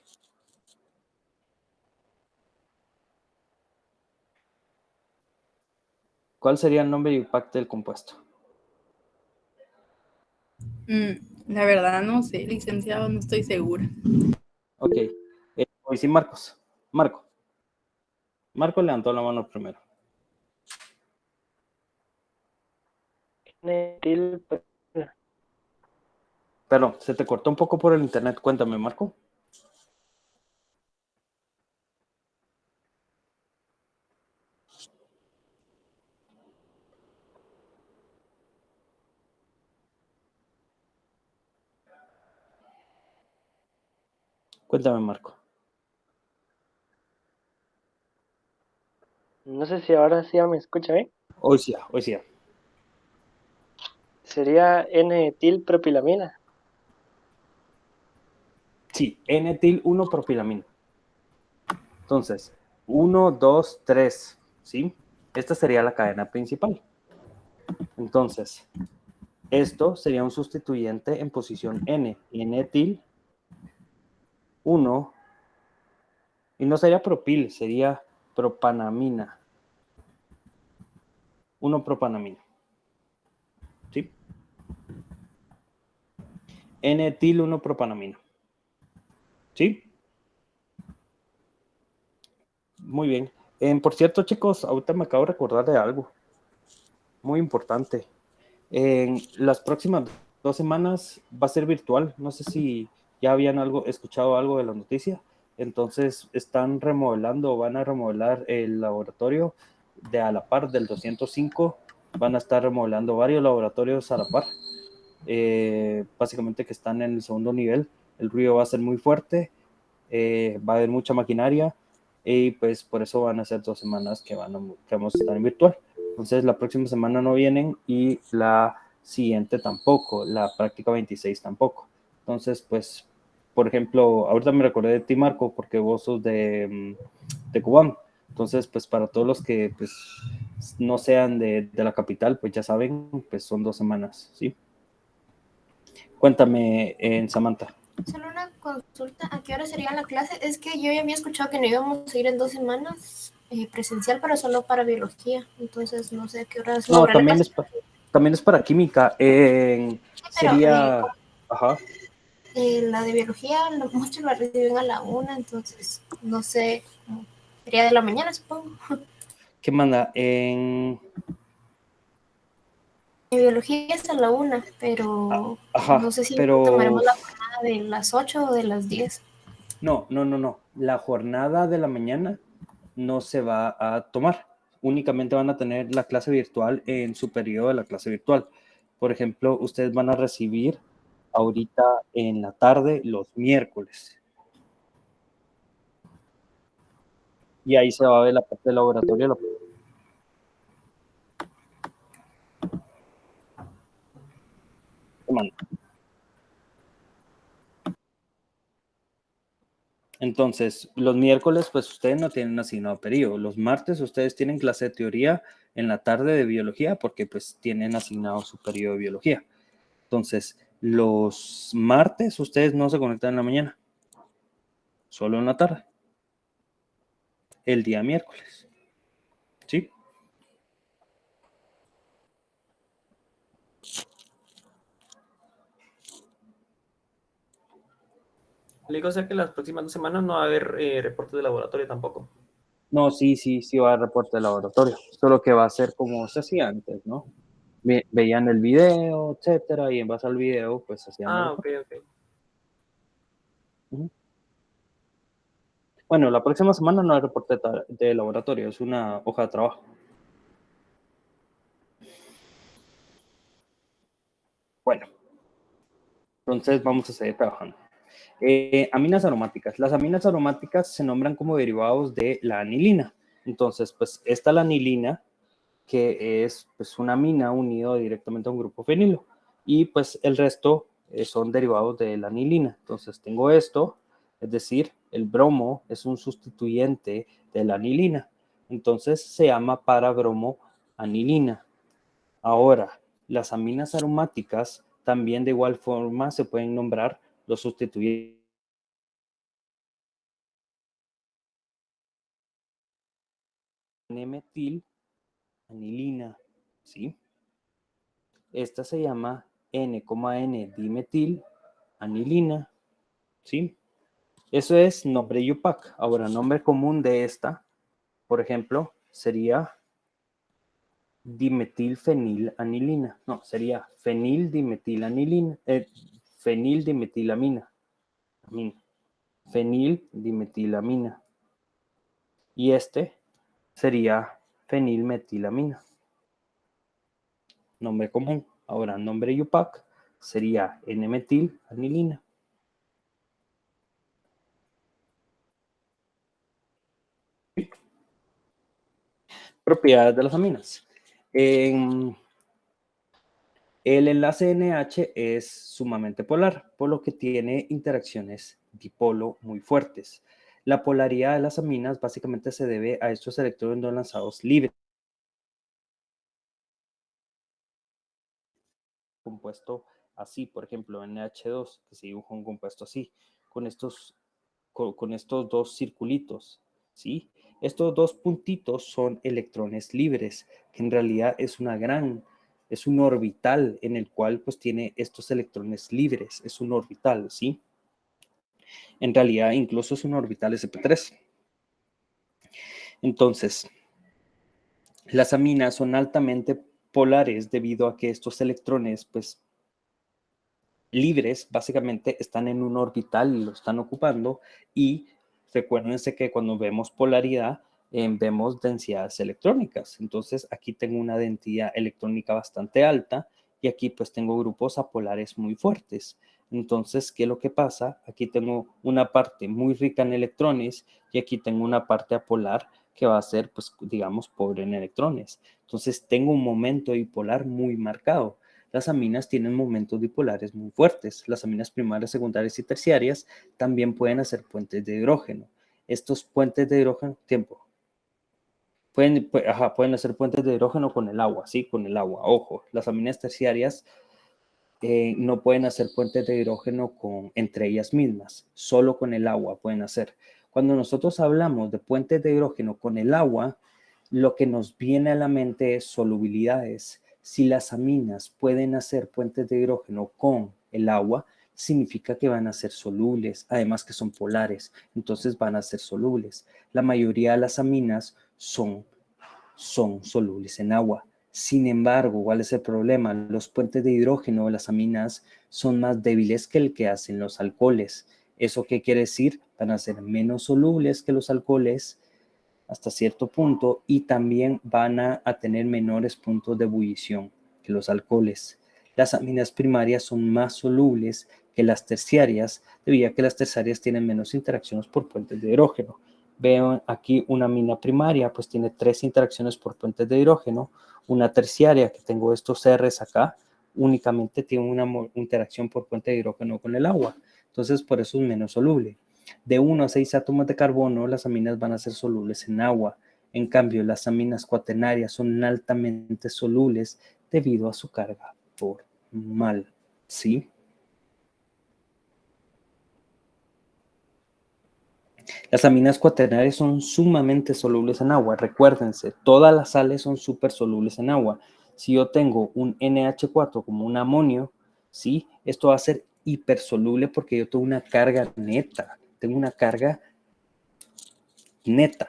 A: ¿Cuál sería el nombre y impacto del compuesto?
D: La verdad no sé, licenciado, no estoy segura.
A: Ok. Hoy sí, Marcos. Marco levantó la mano primero. Perdón, se te cortó un poco por el internet. Cuéntame, Marco. Cuéntame, Marco.
H: No sé si ahora sí ya me escucha bien.
A: Hoy sí.
H: Sería N-etilpropilamina.
A: Sí, N-etil 1-propilamina. Entonces, 1, 2, 3. ¿sí? Esta sería la cadena principal. Entonces, esto sería un sustituyente en posición N, N-etil 1, y no sería propil, sería propanamina. 1-propanamina. ¿Sí? N-etil 1-propanamina. ¿Sí? Muy bien. Por cierto, chicos, ahorita me acabo de recordar de algo muy importante. En las próximas 2 semanas va a ser virtual. No sé si ya habían escuchado algo de la noticia. Entonces están remodelando, van a remodelar el laboratorio de a la par del 205. Van a estar remodelando varios laboratorios a la par. Básicamente que están en el segundo nivel. El ruido va a ser muy fuerte. Va a haber mucha maquinaria. Y pues por eso van a ser 2 semanas que vamos a estar en virtual. Entonces la próxima semana no vienen y la siguiente tampoco, la práctica 26 tampoco. Entonces, pues, por ejemplo, ahorita me recordé de ti, Marco, porque vos sos de Cubán. Entonces, pues para todos los que pues, no sean de la capital, pues ya saben, pues son 2 semanas, ¿sí? Cuéntame, Samantha.
D: Solo una consulta, ¿a qué hora sería la clase? Es que yo ya había escuchado que no íbamos a ir en 2 semanas presencial, pero solo para biología. Entonces no sé a qué horas
A: No,
D: lograré
A: también es para química.
D: pero
A: Sería, ajá.
D: la de biología, muchos la reciben a la 1, entonces no sé, sería de la mañana, supongo.
A: ¿Qué manda?
D: Mi biología es a la 1, pero no
A: Ajá,
D: sé si
A: pero
D: tomaremos la jornada de las 8 o de las 10.
A: no. La jornada de la mañana no se va a tomar. Únicamente van a tener la clase virtual en su periodo de la clase virtual. Por ejemplo, ustedes van a recibir ahorita en la tarde los miércoles. Y ahí se va a ver la parte del laboratorio. Entonces, los miércoles, pues ustedes no tienen asignado periodo. Los martes ustedes tienen clase de teoría en la tarde de biología porque pues tienen asignado su periodo de biología. Entonces, los martes ustedes no se conectan en la mañana, solo en la tarde. El día miércoles. ¿Sí?
C: Le digo, o sea que las próximas 2 semanas no va a haber reportes de laboratorio tampoco.
A: No, sí va a haber reporte de laboratorio. Solo que va a ser como se hacía antes, ¿no? Veían el video, etcétera, y en base al video, pues hacían el reporte.
C: Ok.
A: Ujú. Bueno, la próxima semana no hay reporte de laboratorio, es una hoja de trabajo. Bueno, entonces vamos a seguir trabajando. Aminas aromáticas. Las aminas aromáticas se nombran como derivados de la anilina. Entonces, pues esta la anilina, que es pues una amina unido directamente a un grupo fenilo. Y pues el resto son derivados de la anilina. Entonces tengo esto, es decir, el bromo es un sustituyente de la anilina. Entonces se llama parabromoanilina. Ahora, las aminas aromáticas también de igual forma se pueden nombrar los sustituyentes. N-metilanilina, ¿sí? Esta se llama N,N-dimetilanilina, ¿sí? Eso es nombre IUPAC. Ahora, nombre común de esta, por ejemplo, sería dimetilfenilanilina. No, sería fenildimetilanilina, fenildimetilamina. Fenildimetilamina. Y este sería fenilmetilamina. Nombre común. Ahora, nombre IUPAC sería N-metilanilina. Propiedades de las aminas. El enlace NH es sumamente polar, por lo que tiene interacciones dipolo muy fuertes. La polaridad de las aminas básicamente se debe a estos electrones no lanzados libres. Compuesto así, por ejemplo, NH2, que se dibuja un compuesto así, con estos dos circulitos, ¿sí? Estos dos puntitos son electrones libres, que en realidad es un orbital en el cual pues tiene estos electrones libres, es un orbital, ¿sí? En realidad incluso es un orbital sp3. Entonces, las aminas son altamente polares debido a que estos electrones pues libres básicamente están en un orbital y lo están ocupando, y recuérdense que cuando vemos polaridad vemos densidades electrónicas. Entonces aquí tengo una densidad electrónica bastante alta y aquí pues tengo grupos apolares muy fuertes. Entonces, ¿qué es lo que pasa? Aquí tengo una parte muy rica en electrones y aquí tengo una parte apolar que va a ser, pues, digamos, pobre en electrones. Entonces tengo un momento dipolar muy marcado. Las aminas tienen momentos dipolares muy fuertes. Las aminas primarias, secundarias y terciarias también pueden hacer puentes de hidrógeno. Estos puentes de hidrógeno, pueden hacer puentes de hidrógeno con el agua, sí, con el agua. Ojo, las aminas terciarias no pueden hacer puentes de hidrógeno entre ellas mismas, solo con el agua pueden hacer. Cuando nosotros hablamos de puentes de hidrógeno con el agua, lo que nos viene a la mente es solubilidades. Si las aminas pueden hacer puentes de hidrógeno con el agua, significa que van a ser solubles, además que son polares, entonces van a ser solubles. La mayoría de las aminas son solubles en agua. Sin embargo, ¿cuál es el problema? Los puentes de hidrógeno de las aminas son más débiles que el que hacen los alcoholes. ¿Eso qué quiere decir? Van a ser menos solubles que los alcoholes hasta cierto punto y también van a tener menores puntos de ebullición que los alcoholes. Las aminas primarias son más solubles que las terciarias, debido a que las terciarias tienen menos interacciones por puentes de hidrógeno. Veo aquí una amina primaria, pues tiene 3 interacciones por puentes de hidrógeno. Una terciaria, que tengo estos R's acá, únicamente tiene una interacción por puente de hidrógeno con el agua. Entonces, por eso es menos soluble. De 1 a 6 átomos de carbono, las aminas van a ser solubles en agua. En cambio, las aminas cuaternarias son altamente solubles debido a su carga formal, ¿sí? Las aminas cuaternarias son sumamente solubles en agua. Recuérdense, todas las sales son súper solubles en agua. Si yo tengo un NH4 como un amonio, ¿sí? Esto va a ser hipersoluble porque yo tengo una carga neta. Tengo una carga neta.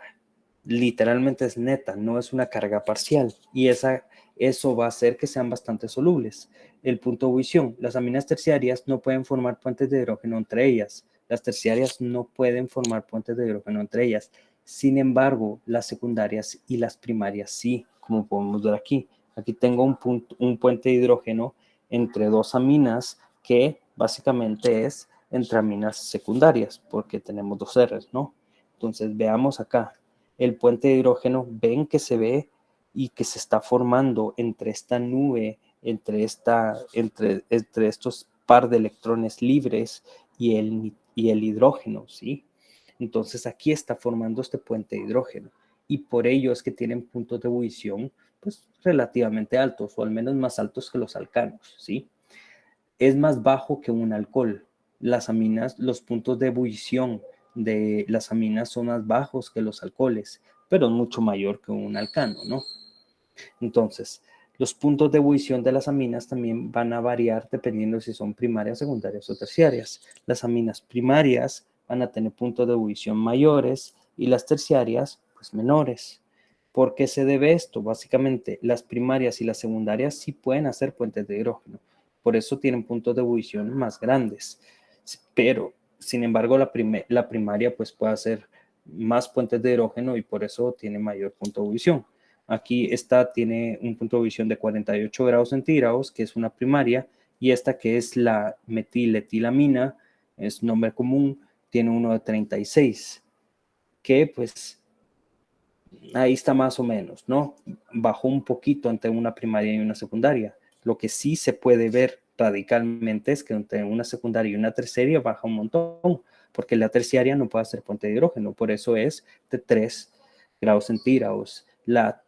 A: Literalmente es neta, no es una carga parcial. Y eso va a hacer que sean bastante solubles. El punto de ebullición. Las aminas terciarias no pueden formar puentes de hidrógeno entre ellas. Las terciarias no pueden formar puentes de hidrógeno entre ellas. Sin embargo, las secundarias y las primarias sí, como podemos ver aquí. Aquí tengo un puente de hidrógeno entre dos aminas que básicamente es entre aminas secundarias, porque tenemos dos R's, ¿no? Entonces veamos acá. El puente de hidrógeno, ven que se ve y que se está formando entre esta nube, entre estos par de electrones libres y el hidrógeno, ¿sí? Entonces aquí está formando este puente de hidrógeno y por ello es que tienen puntos de ebullición pues relativamente altos o al menos más altos que los alcanos, ¿sí? Es más bajo que un alcohol. Las aminas, los puntos de ebullición de las aminas son más bajos que los alcoholes, pero mucho mayor que un alcano, ¿no? Entonces, los puntos de ebullición de las aminas también van a variar dependiendo si son primarias, secundarias o terciarias. Las aminas primarias van a tener puntos de ebullición mayores y las terciarias, pues menores. ¿Por qué se debe esto? Básicamente, las primarias y las secundarias sí pueden hacer puentes de hidrógeno. Por eso tienen puntos de ebullición más grandes. Pero, sin embargo, la primaria pues puede hacer más puentes de hidrógeno y por eso tiene mayor punto de ebullición. Aquí esta tiene un punto de ebullición de 48 grados centígrados, que es una primaria, y esta que es la metiletilamina, es nombre común, tiene uno de 36, que pues ahí está más o menos, ¿no? Bajó un poquito entre una primaria y una secundaria. Lo que sí se puede ver radicalmente es que entre una secundaria y una terciaria baja un montón, porque la terciaria no puede ser puente de hidrógeno, por eso es de 3 grados centígrados. La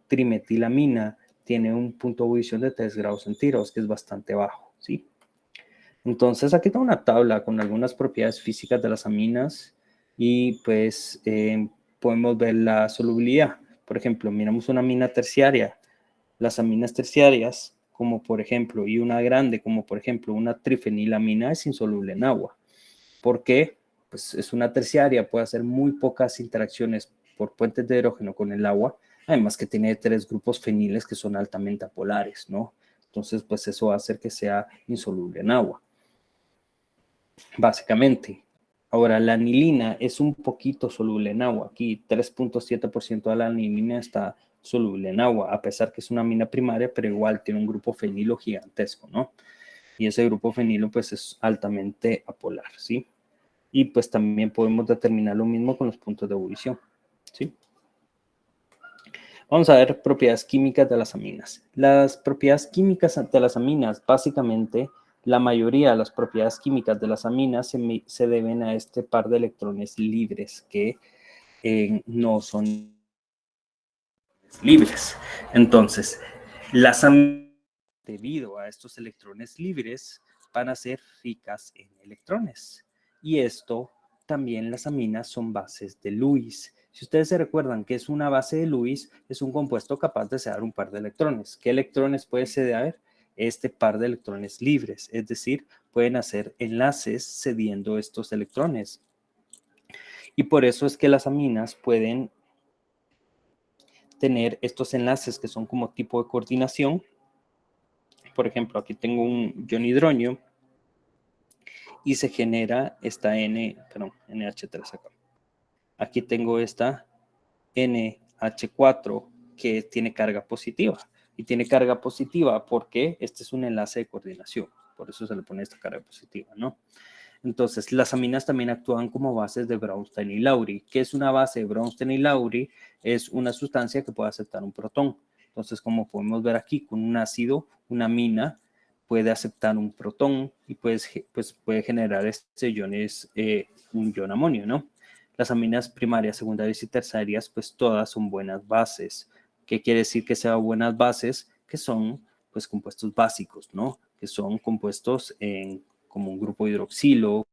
A: trimetilamina tiene un punto de ebullición de 3 grados centígrados, que es bastante bajo, ¿sí? Entonces, aquí tengo una tabla con algunas propiedades físicas de las aminas y pues podemos ver la solubilidad. Por ejemplo, miramos una amina terciaria. Las aminas terciarias, como por ejemplo, y una grande, como por ejemplo una trifenilamina, es insoluble en agua. ¿Por qué? Pues es una terciaria, puede hacer muy pocas interacciones por puentes de hidrógeno con el agua, además que tiene 3 grupos feniles que son altamente apolares, ¿no? Entonces, pues eso va a hacer que sea insoluble en agua, básicamente. Ahora, la anilina es un poquito soluble en agua. Aquí 3.7% de la anilina está soluble en agua, a pesar que es una amina primaria, pero igual tiene un grupo fenilo gigantesco, ¿no? Y ese grupo fenilo pues es altamente apolar, ¿sí? Y pues también podemos determinar lo mismo con los puntos de ebullición, ¿sí? Vamos a ver propiedades químicas de las aminas. Las propiedades químicas de las aminas, básicamente, la mayoría de las propiedades químicas de las aminas se deben a este par de electrones libres que no son libres. Entonces, las aminas, debido a estos electrones libres, van a ser ricas en electrones. Y esto también, las aminas son bases de Lewis. Si ustedes se recuerdan que es una base de Lewis, es un compuesto capaz de ceder un par de electrones. ¿Qué electrones puede ceder? Este par de electrones libres, es decir, pueden hacer enlaces cediendo estos electrones. Y por eso es que las aminas pueden tener estos enlaces que son como tipo de coordinación. Por ejemplo, aquí tengo un ion hidronio y se genera esta NH3 acá. Aquí tengo esta NH4 que tiene carga positiva. Y tiene carga positiva porque este es un enlace de coordinación. Por eso se le pone esta carga positiva, ¿no? Entonces, las aminas también actúan como bases de Brownstein y Lowry. ¿Qué es una base de Brownstein y Lowry? Es una sustancia que puede aceptar un protón. Entonces, como podemos ver aquí, con un ácido, una amina puede aceptar un protón y pues puede generar un ion amonio, ¿no? Las aminas primarias, secundarias y terciarias, pues todas son buenas bases. ¿Qué quiere decir que sean buenas bases? Que son, pues, compuestos básicos, ¿no? Que son compuestos como un grupo hidroxilo,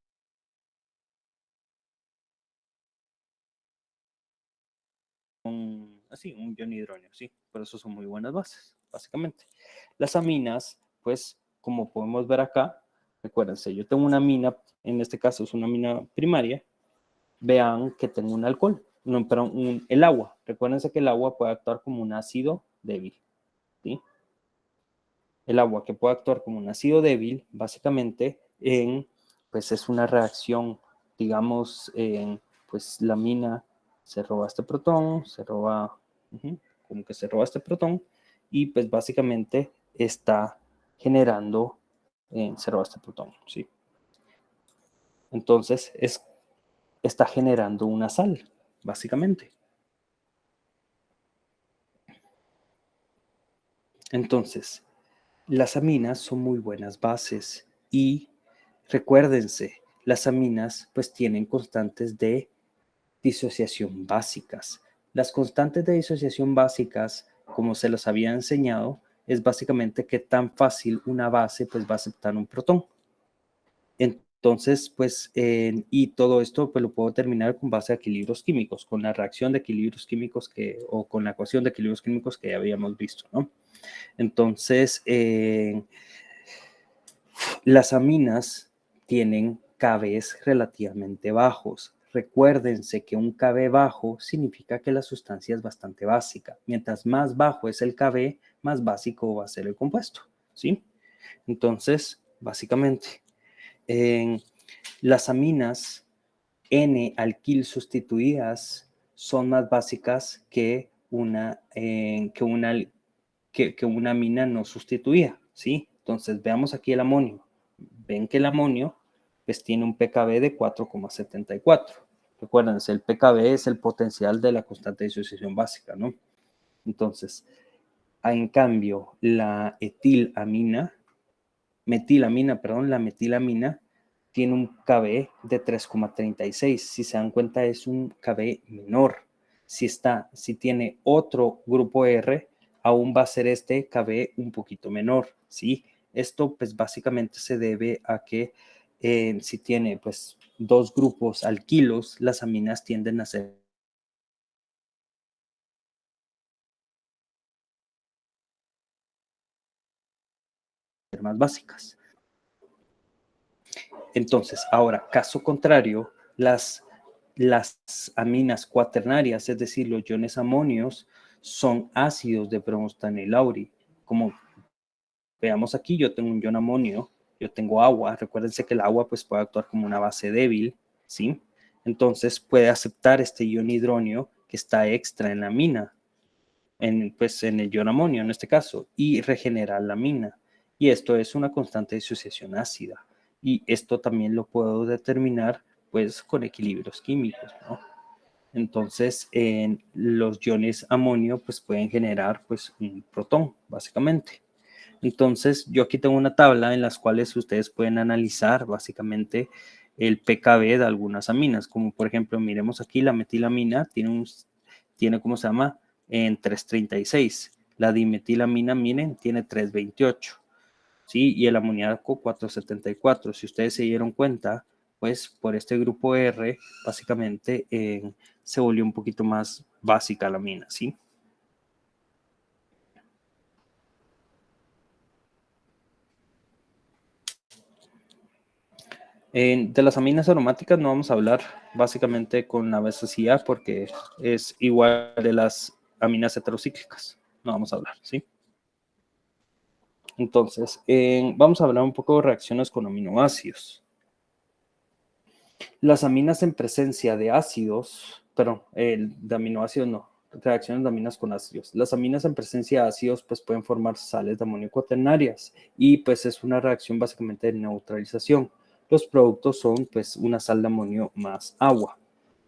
A: así, un ion hidróneo, ¿sí? Por eso son muy buenas bases, básicamente. Las aminas, pues, como podemos ver acá, recuérdense, yo tengo una amina, en este caso es una amina primaria, vean que tengo un alcohol, no, perdón, el agua. Recuérdense que el agua puede actuar como un ácido débil, ¿sí? El agua que puede actuar como un ácido débil, básicamente, pues es una reacción, digamos, pues la mina se roba este protón, como que se roba este protón, y pues básicamente está generando, se roba este protón, ¿sí? Entonces, está generando una sal, básicamente. Entonces, las aminas son muy buenas bases y recuérdense, las aminas pues tienen constantes de disociación básicas. Las constantes de disociación básicas, como se los había enseñado, es básicamente qué tan fácil una base pues va a aceptar un protón. Entonces, pues, y todo esto pues lo puedo terminar con base a equilibrios químicos, con la reacción de equilibrios químicos o con la ecuación de equilibrios químicos que ya habíamos visto, ¿no? Entonces, las aminas tienen KBs relativamente bajos. Recuérdense que un KB bajo significa que la sustancia es bastante básica. Mientras más bajo es el KB, más básico va a ser el compuesto, ¿sí? Entonces, básicamente, las aminas N-alquil sustituidas son más básicas que una amina no sustituida, ¿sí? Entonces, veamos aquí el amonio. Ven que el amonio pues tiene un pKb de 4,74. Recuérdense, el pKb es el potencial de la constante de disociación básica, ¿no? Entonces, en cambio, la metilamina tiene un KB de 3,36. Si se dan cuenta, es un KB menor. Si tiene otro grupo R, aún va a ser este KB un poquito menor, ¿sí? Esto pues básicamente se debe a que si tiene pues dos grupos alquilos, las aminas tienden a ser más básicas. Entonces, ahora, caso contrario, las aminas cuaternarias, es decir, los iones amonios, son ácidos de bromo-stanley Lowry. Como veamos aquí, yo tengo un ion amonio, yo tengo agua. Recuérdense que el agua pues, puede actuar como una base débil, ¿sí? Entonces, puede aceptar este ion hidronio que está extra en la amina, en el ion amonio en este caso, y regenerar la amina. Y esto es una constante de disociación ácida. Y esto también lo puedo determinar pues con equilibrios químicos, ¿no? Entonces, los iones amonio pues pueden generar pues un protón, básicamente. Entonces, yo aquí tengo una tabla en las cuales ustedes pueden analizar básicamente el pKb de algunas aminas, como por ejemplo, miremos aquí la metilamina tiene ¿cómo se llama? En 336. La dimetilamina, miren, tiene 328. ¿Sí? Y el amoníaco 474. Si ustedes se dieron cuenta, pues por este grupo R, básicamente se volvió un poquito más básica la amina, ¿sí? De las aminas aromáticas no vamos a hablar básicamente con la basecía porque es igual de las aminas heterocíclicas. No vamos a hablar, ¿sí? Entonces, vamos a hablar un poco de reacciones con aminoácidos. Las aminas en presencia de ácidos, perdón, de aminoácidos no, reacciones de aminas con ácidos. Las aminas en presencia de ácidos pues pueden formar sales de amonio cuaternarias y pues es una reacción básicamente de neutralización. Los productos son pues una sal de amonio más agua.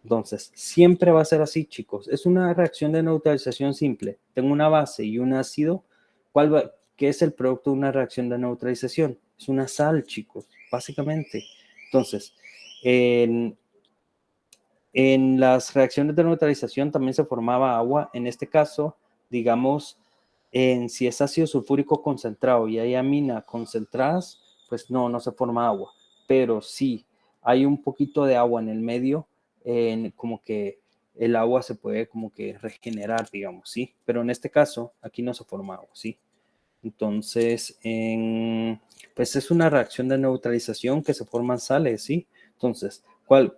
A: Entonces, siempre va a ser así, chicos. Es una reacción de neutralización simple. Tengo una base y un ácido. ¿Qué es el producto de una reacción de neutralización? Es una sal, chicos, básicamente. Entonces, en las reacciones de neutralización también se formaba agua. En este caso, digamos, si es ácido sulfúrico concentrado y hay amina concentradas, pues no se forma agua. Pero si hay un poquito de agua en el medio, como que el agua se puede como que regenerar, digamos, ¿sí? Pero en este caso, aquí no se forma agua, ¿sí? Entonces, pues es una reacción de neutralización que se forman sales, ¿sí? Entonces,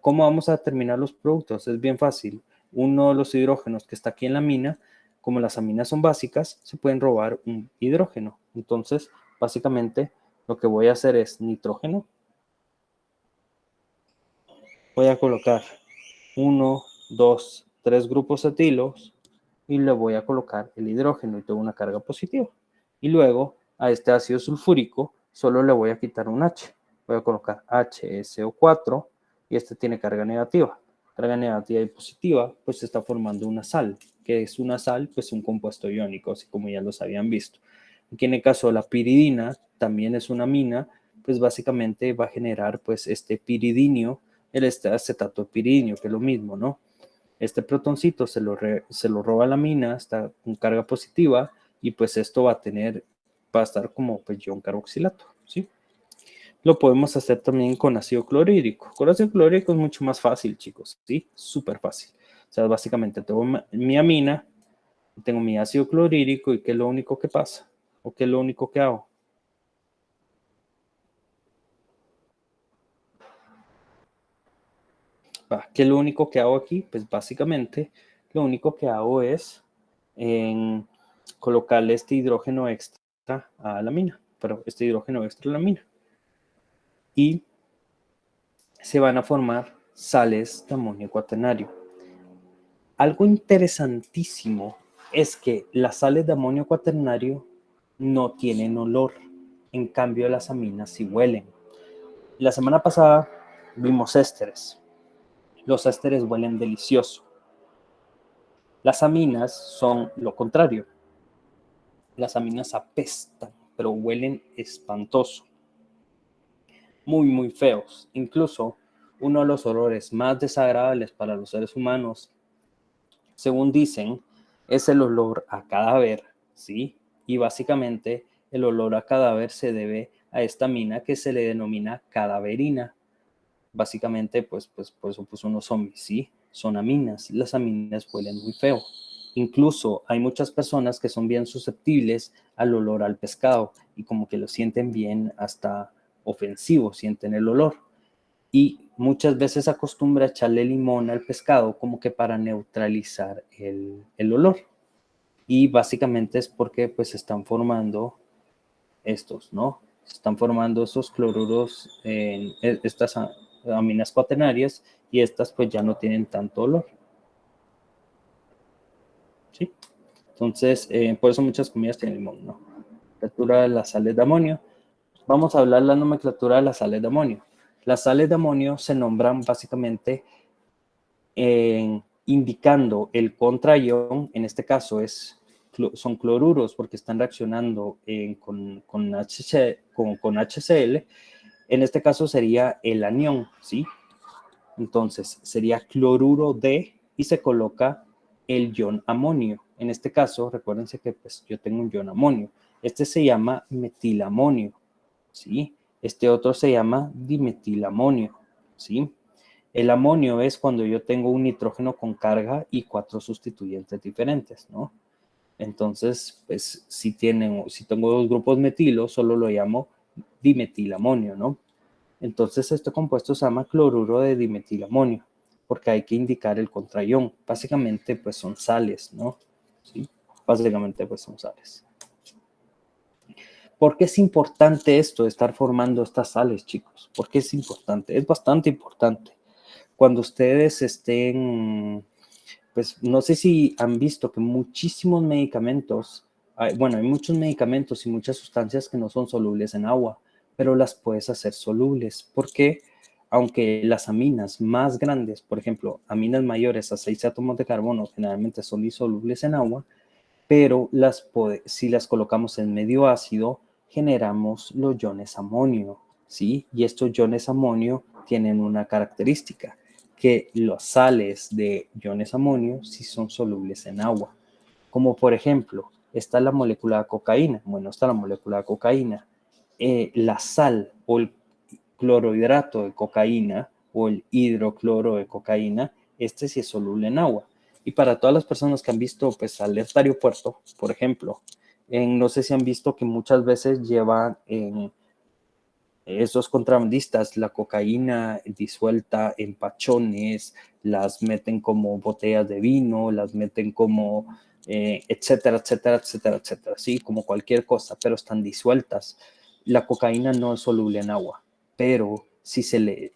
A: ¿cómo vamos a determinar los productos? Es bien fácil. Uno de los hidrógenos que está aquí en la amina, como las aminas son básicas, se pueden robar un hidrógeno. Entonces, básicamente, lo que voy a hacer es nitrógeno. Voy a colocar 1, 2, 3 grupos etilos y le voy a colocar el hidrógeno y tengo una carga positiva. Y luego a este ácido sulfúrico solo le voy a quitar un H. Voy a colocar HSO4 y este tiene carga negativa. Carga negativa y positiva, pues se está formando una sal. Que es una sal? Pues un compuesto iónico, así como ya los habían visto. Aquí en el caso de la piridina, también es una amina, pues básicamente va a generar pues este piridinio, el acetato de piridinio, que es lo mismo, ¿no? Este protoncito se lo roba la amina, está con carga positiva y pues esto va a estar como pues ion carboxilato, ¿sí? Lo podemos hacer también con ácido clorhídrico. Con ácido clorhídrico es mucho más fácil, chicos, ¿sí? Súper fácil. O sea, básicamente tengo mi amina, tengo mi ácido clorhídrico y ¿qué es lo único que pasa? ¿O qué es lo único que hago? ¿Qué es lo único que hago aquí? Pues básicamente lo único que hago es colocarle este hidrógeno extra a la amina, pero este hidrógeno extra a la amina. Y se van a formar sales de amonio cuaternario. Algo interesantísimo es que las sales de amonio cuaternario no tienen olor, en cambio las aminas sí huelen. La semana pasada vimos ésteres. Los ésteres huelen delicioso. Las aminas son lo contrario. Las aminas apestan, pero huelen espantoso. muy, muy feos. Incluso uno de los olores más desagradables para los seres humanos, según dicen, es el olor a cadáver, ¿sí? Y básicamente el olor a cadáver se debe a esta amina que se le denomina cadaverina. Básicamente, pues por eso puso unos zombies, ¿sí? Son aminas. Las aminas huelen muy feo. Incluso hay muchas personas que son bien susceptibles al olor al pescado y como que lo sienten bien hasta ofensivo, sienten el olor. Y muchas veces acostumbra echarle limón al pescado como que para neutralizar el olor. Y básicamente es porque pues se están formando estos, ¿no? Se están formando esos cloruros en estas aminas cuaternarias y estas pues ya no tienen tanto olor. ¿Sí? Entonces, por eso muchas comidas tienen limón, ¿no? Nomenclatura de las sales de amonio. Vamos a hablar la nomenclatura de las sales de amonio. Las sales de amonio se nombran básicamente indicando el contraión, en este caso son cloruros porque están reaccionando con HCl, en este caso sería el anión, ¿sí? Entonces sería cloruro de y se coloca el ion amonio. En este caso, recuérdense que pues, yo tengo un ion amonio. Este se llama metilamonio, ¿sí? Este otro se llama dimetilamonio, ¿sí? El amonio es cuando yo tengo un nitrógeno con carga y 4 sustituyentes diferentes, ¿no? Entonces, pues si tengo 2 grupos metilo, solo lo llamo dimetilamonio, ¿no? Entonces, este compuesto se llama cloruro de dimetilamonio, porque hay que indicar el contraión. Básicamente, pues son sales, ¿no? ¿Sí? Básicamente, pues son sales. ¿Por qué es importante esto de estar formando estas sales, chicos? ¿Por qué es importante? Es bastante importante. Cuando ustedes estén, pues no sé si han visto que muchísimos medicamentos, hay muchos medicamentos y muchas sustancias que no son solubles en agua, pero las puedes hacer solubles, porque aunque las aminas más grandes, por ejemplo, aminas mayores a 6 átomos de carbono, generalmente son insolubles en agua, pero si las colocamos en medio ácido, generamos los iones amonio, ¿sí? Y estos iones amonio tienen una característica, que las sales de iones amonio sí son solubles en agua. Como por ejemplo, está la molécula de cocaína. Bueno, está la molécula de cocaína. La sal o el clorhidrato de cocaína o el hidrocloro de cocaína, este sí es soluble en agua. Y para todas las personas que han visto pues Alerta Aeropuerto, por ejemplo, no sé si han visto que muchas veces llevan esos contrabandistas la cocaína disuelta en pachones, las meten como botellas de vino, las meten como etcétera, etcétera, etcétera, etcétera, sí, como cualquier cosa, pero están disueltas. La cocaína no es soluble en agua, pero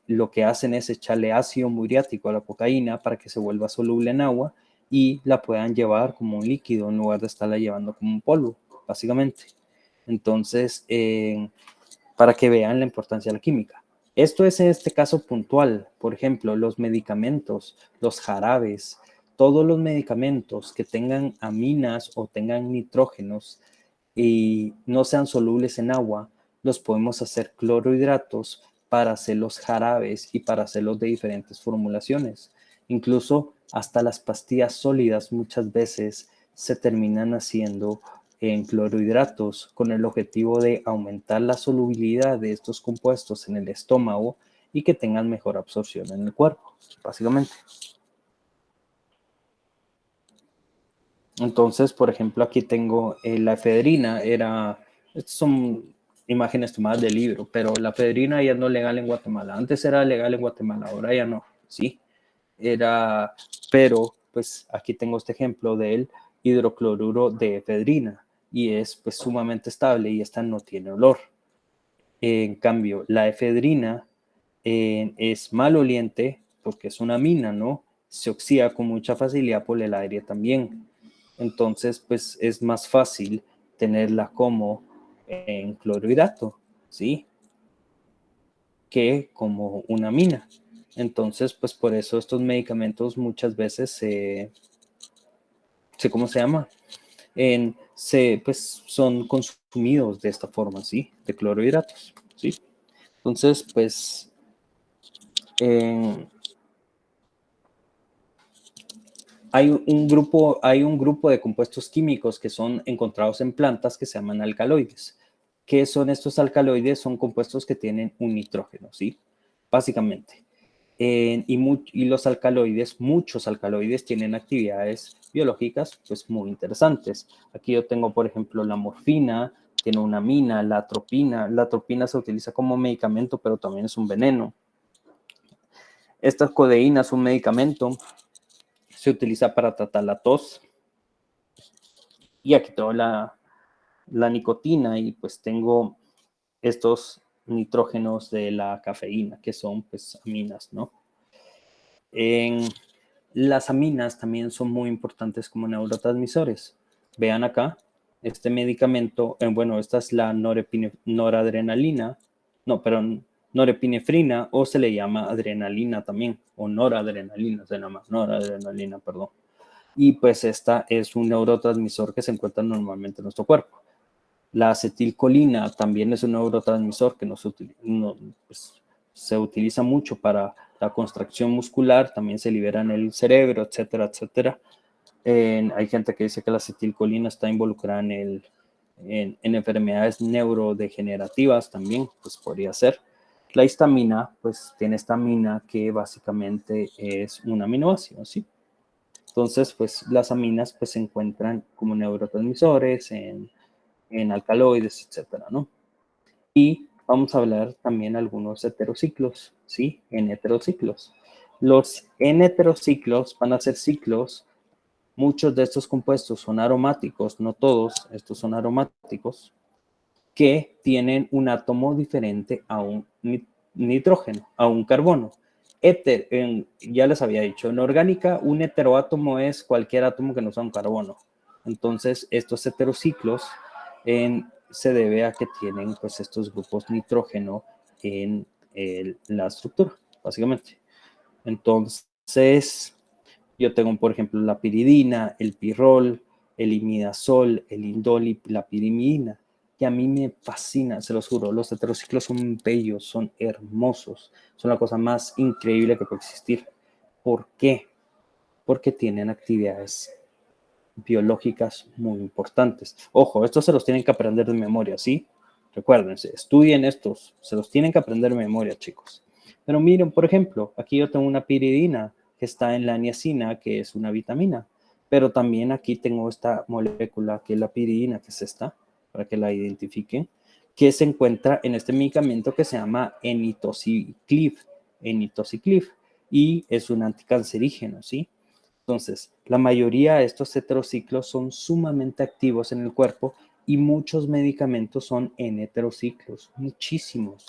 A: lo que hacen es echarle ácido muriático a la cocaína para que se vuelva soluble en agua y la puedan llevar como un líquido en lugar de estarla llevando como un polvo, básicamente. Entonces, para que vean la importancia de la química. Esto es en este caso puntual. Por ejemplo, los medicamentos, los jarabes, todos los medicamentos que tengan aminas o tengan nitrógenos y no sean solubles en agua, los podemos hacer clorhidratos para hacer los jarabes y para hacerlos de diferentes formulaciones. Incluso hasta las pastillas sólidas muchas veces se terminan haciendo en clorhidratos con el objetivo de aumentar la solubilidad de estos compuestos en el estómago y que tengan mejor absorción en el cuerpo, básicamente. Entonces, por ejemplo, aquí tengo la efedrina, estas son imágenes tomadas del libro, pero la efedrina ya no es legal en Guatemala. Antes era legal en Guatemala, ahora ya no, ¿sí? Pero pues aquí tengo este ejemplo del hidrocloruro de efedrina y es pues sumamente estable y esta no tiene olor. En cambio, la efedrina es maloliente porque es una amina, ¿no? Se oxida con mucha facilidad por el aire también. Entonces, pues es más fácil tenerla como en clorhidrato, ¿sí? Que como una amina. Entonces, pues por eso estos medicamentos muchas veces ¿cómo se llama? Pues son consumidos de esta forma, ¿sí? De clorhidratos, ¿sí? Entonces, pues, hay un grupo de compuestos químicos que son encontrados en plantas que se llaman alcaloides. ¿Qué son estos alcaloides? Son compuestos que tienen un nitrógeno, ¿sí? Básicamente. Y los alcaloides, muchos alcaloides tienen actividades biológicas pues muy interesantes. Aquí yo tengo, por ejemplo, la morfina, tiene una amina, la atropina. La atropina se utiliza como medicamento, pero también es un veneno. Esta codeína es un medicamento, se utiliza para tratar la tos. Y aquí tengo la nicotina y pues tengo estos nitrógenos de la cafeína, que son pues aminas, ¿no? Las aminas también son muy importantes como neurotransmisores. Vean acá, este medicamento, bueno, esta es la noradrenalina, no, perdón, norepinefrina, o se le llama adrenalina también, o noradrenalina, se llama noradrenalina, perdón. Y pues esta es un neurotransmisor que se encuentra normalmente en nuestro cuerpo. La acetilcolina también es un neurotransmisor que pues, se utiliza mucho para la contracción muscular, también se libera en el cerebro, etcétera, etcétera. Hay gente que dice que la acetilcolina está involucrada en enfermedades neurodegenerativas también, pues podría ser. La histamina, pues tiene esta amina que básicamente es un aminoácido, ¿sí? Entonces, pues las aminas pues se encuentran como neurotransmisores en alcaloides, etcétera, ¿no? Y vamos a hablar también algunos heterociclos, ¿sí? En heterociclos. Los N-heterociclos van a ser ciclos. Muchos de estos compuestos son aromáticos, no todos, estos son aromáticos, que tienen un átomo diferente a un nitrógeno, a un carbono. Ya les había dicho, en orgánica un heteroátomo es cualquier átomo que no sea un carbono. Entonces, estos heterociclos se debe a que tienen pues estos grupos nitrógeno en la estructura, básicamente. Entonces, yo tengo, por ejemplo, la piridina, el pirrol, el imidazol, el indol y la pirimidina, que a mí me fascina, se los juro. Los heterociclos son bellos, son hermosos, son la cosa más increíble que puede existir. ¿Por qué? Porque tienen actividades biológicas muy importantes. Ojo, estos se los tienen que aprender de memoria, ¿sí? Recuérdense, estudien estos, se los tienen que aprender de memoria, chicos. Pero miren, por ejemplo, aquí yo tengo una piridina que está en la niacina, que es una vitamina, pero también aquí tengo esta molécula que es la piridina, que es esta, para que la identifiquen, que se encuentra en este medicamento que se llama enitociclib, y es un anticancerígeno, ¿sí? Entonces, la mayoría de estos heterociclos son sumamente activos en el cuerpo y muchos medicamentos son en heterociclos, muchísimos.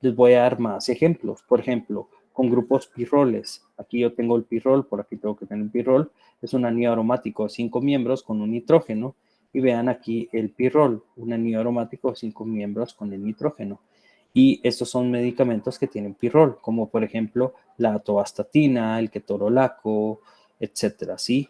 A: Les voy a dar más ejemplos. Por ejemplo, con grupos pirroles. Aquí yo tengo el pirrol, por aquí tengo que tener el pirrol. Es un anillo aromático de 5 miembros con un nitrógeno. Y vean aquí el pirrol, un anillo aromático de 5 miembros con el nitrógeno. Y estos son medicamentos que tienen pirrol, como por ejemplo la atorvastatina, el ketorolaco, etcétera, ¿sí?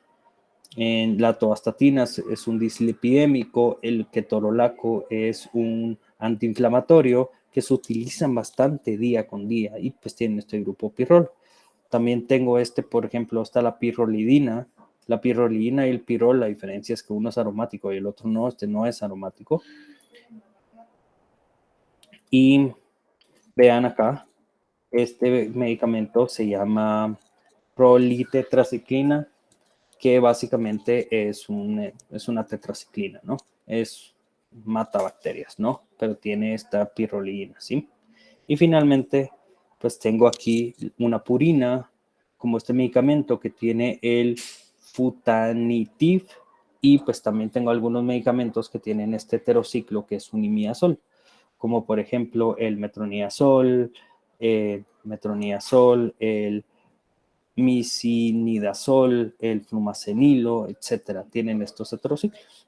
A: La atorvastatina es un dislipidémico, el ketorolaco es un antiinflamatorio que se utilizan bastante día con día y pues tienen este grupo pirrol. También tengo por ejemplo, está la pirrolidina. La pirrolidina y el pirrol, la diferencia es que uno es aromático y el otro no, este no es aromático. Y vean acá, este medicamento se llama prolitetraciclina, que básicamente es una tetraciclina, ¿no? Mata bacterias, ¿no? Pero tiene esta pirrolidina, ¿sí? Y finalmente, pues tengo aquí una purina, como este medicamento que tiene el futanitiv, y pues también tengo algunos medicamentos que tienen este heterociclo que es un imidazol, como por ejemplo el metronidazol, el misinidazol, el flumacenilo, etcétera, tienen estos heterociclos.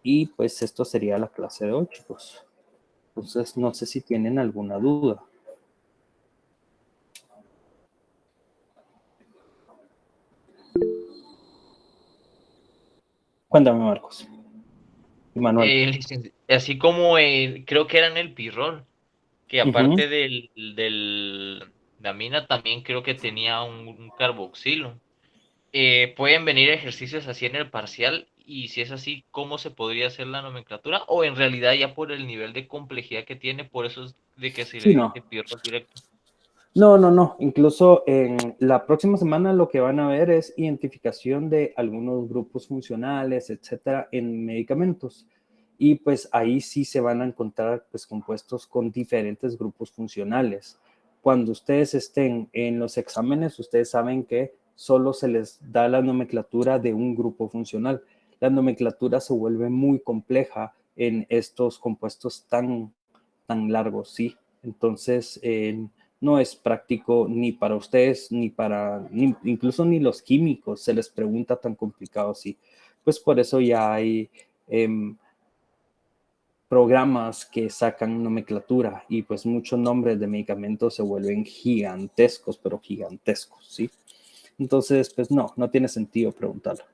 A: Y pues esto sería la clase de hoy, chicos. Entonces, no sé si tienen alguna duda. Cuéntame, Marcos. Y Manuel.
B: Así como creo que era en el pirrol, que aparte de amina también creo que tenía un carboxilo. ¿Pueden venir ejercicios así en el parcial? Y si es así, ¿cómo se podría hacer la nomenclatura? O en realidad ya por el nivel de complejidad que tiene, por eso es de que se
A: Sí,
B: le
A: no.
B: dice piedra directo.
A: No. Incluso en la próxima semana lo que van a ver es identificación de algunos grupos funcionales, etcétera, en medicamentos. Y pues ahí sí se van a encontrar pues compuestos con diferentes grupos funcionales. Cuando ustedes estén en los exámenes, ustedes saben que solo se les da la nomenclatura de un grupo funcional. La nomenclatura se vuelve muy compleja en estos compuestos tan largos, ¿sí? Entonces, no es práctico ni para ustedes, incluso ni los químicos se les pregunta tan complicado así. Pues por eso ya hay programas que sacan nomenclatura y pues muchos nombres de medicamentos se vuelven gigantescos, pero gigantescos, ¿sí? Entonces, pues no tiene sentido preguntarlo.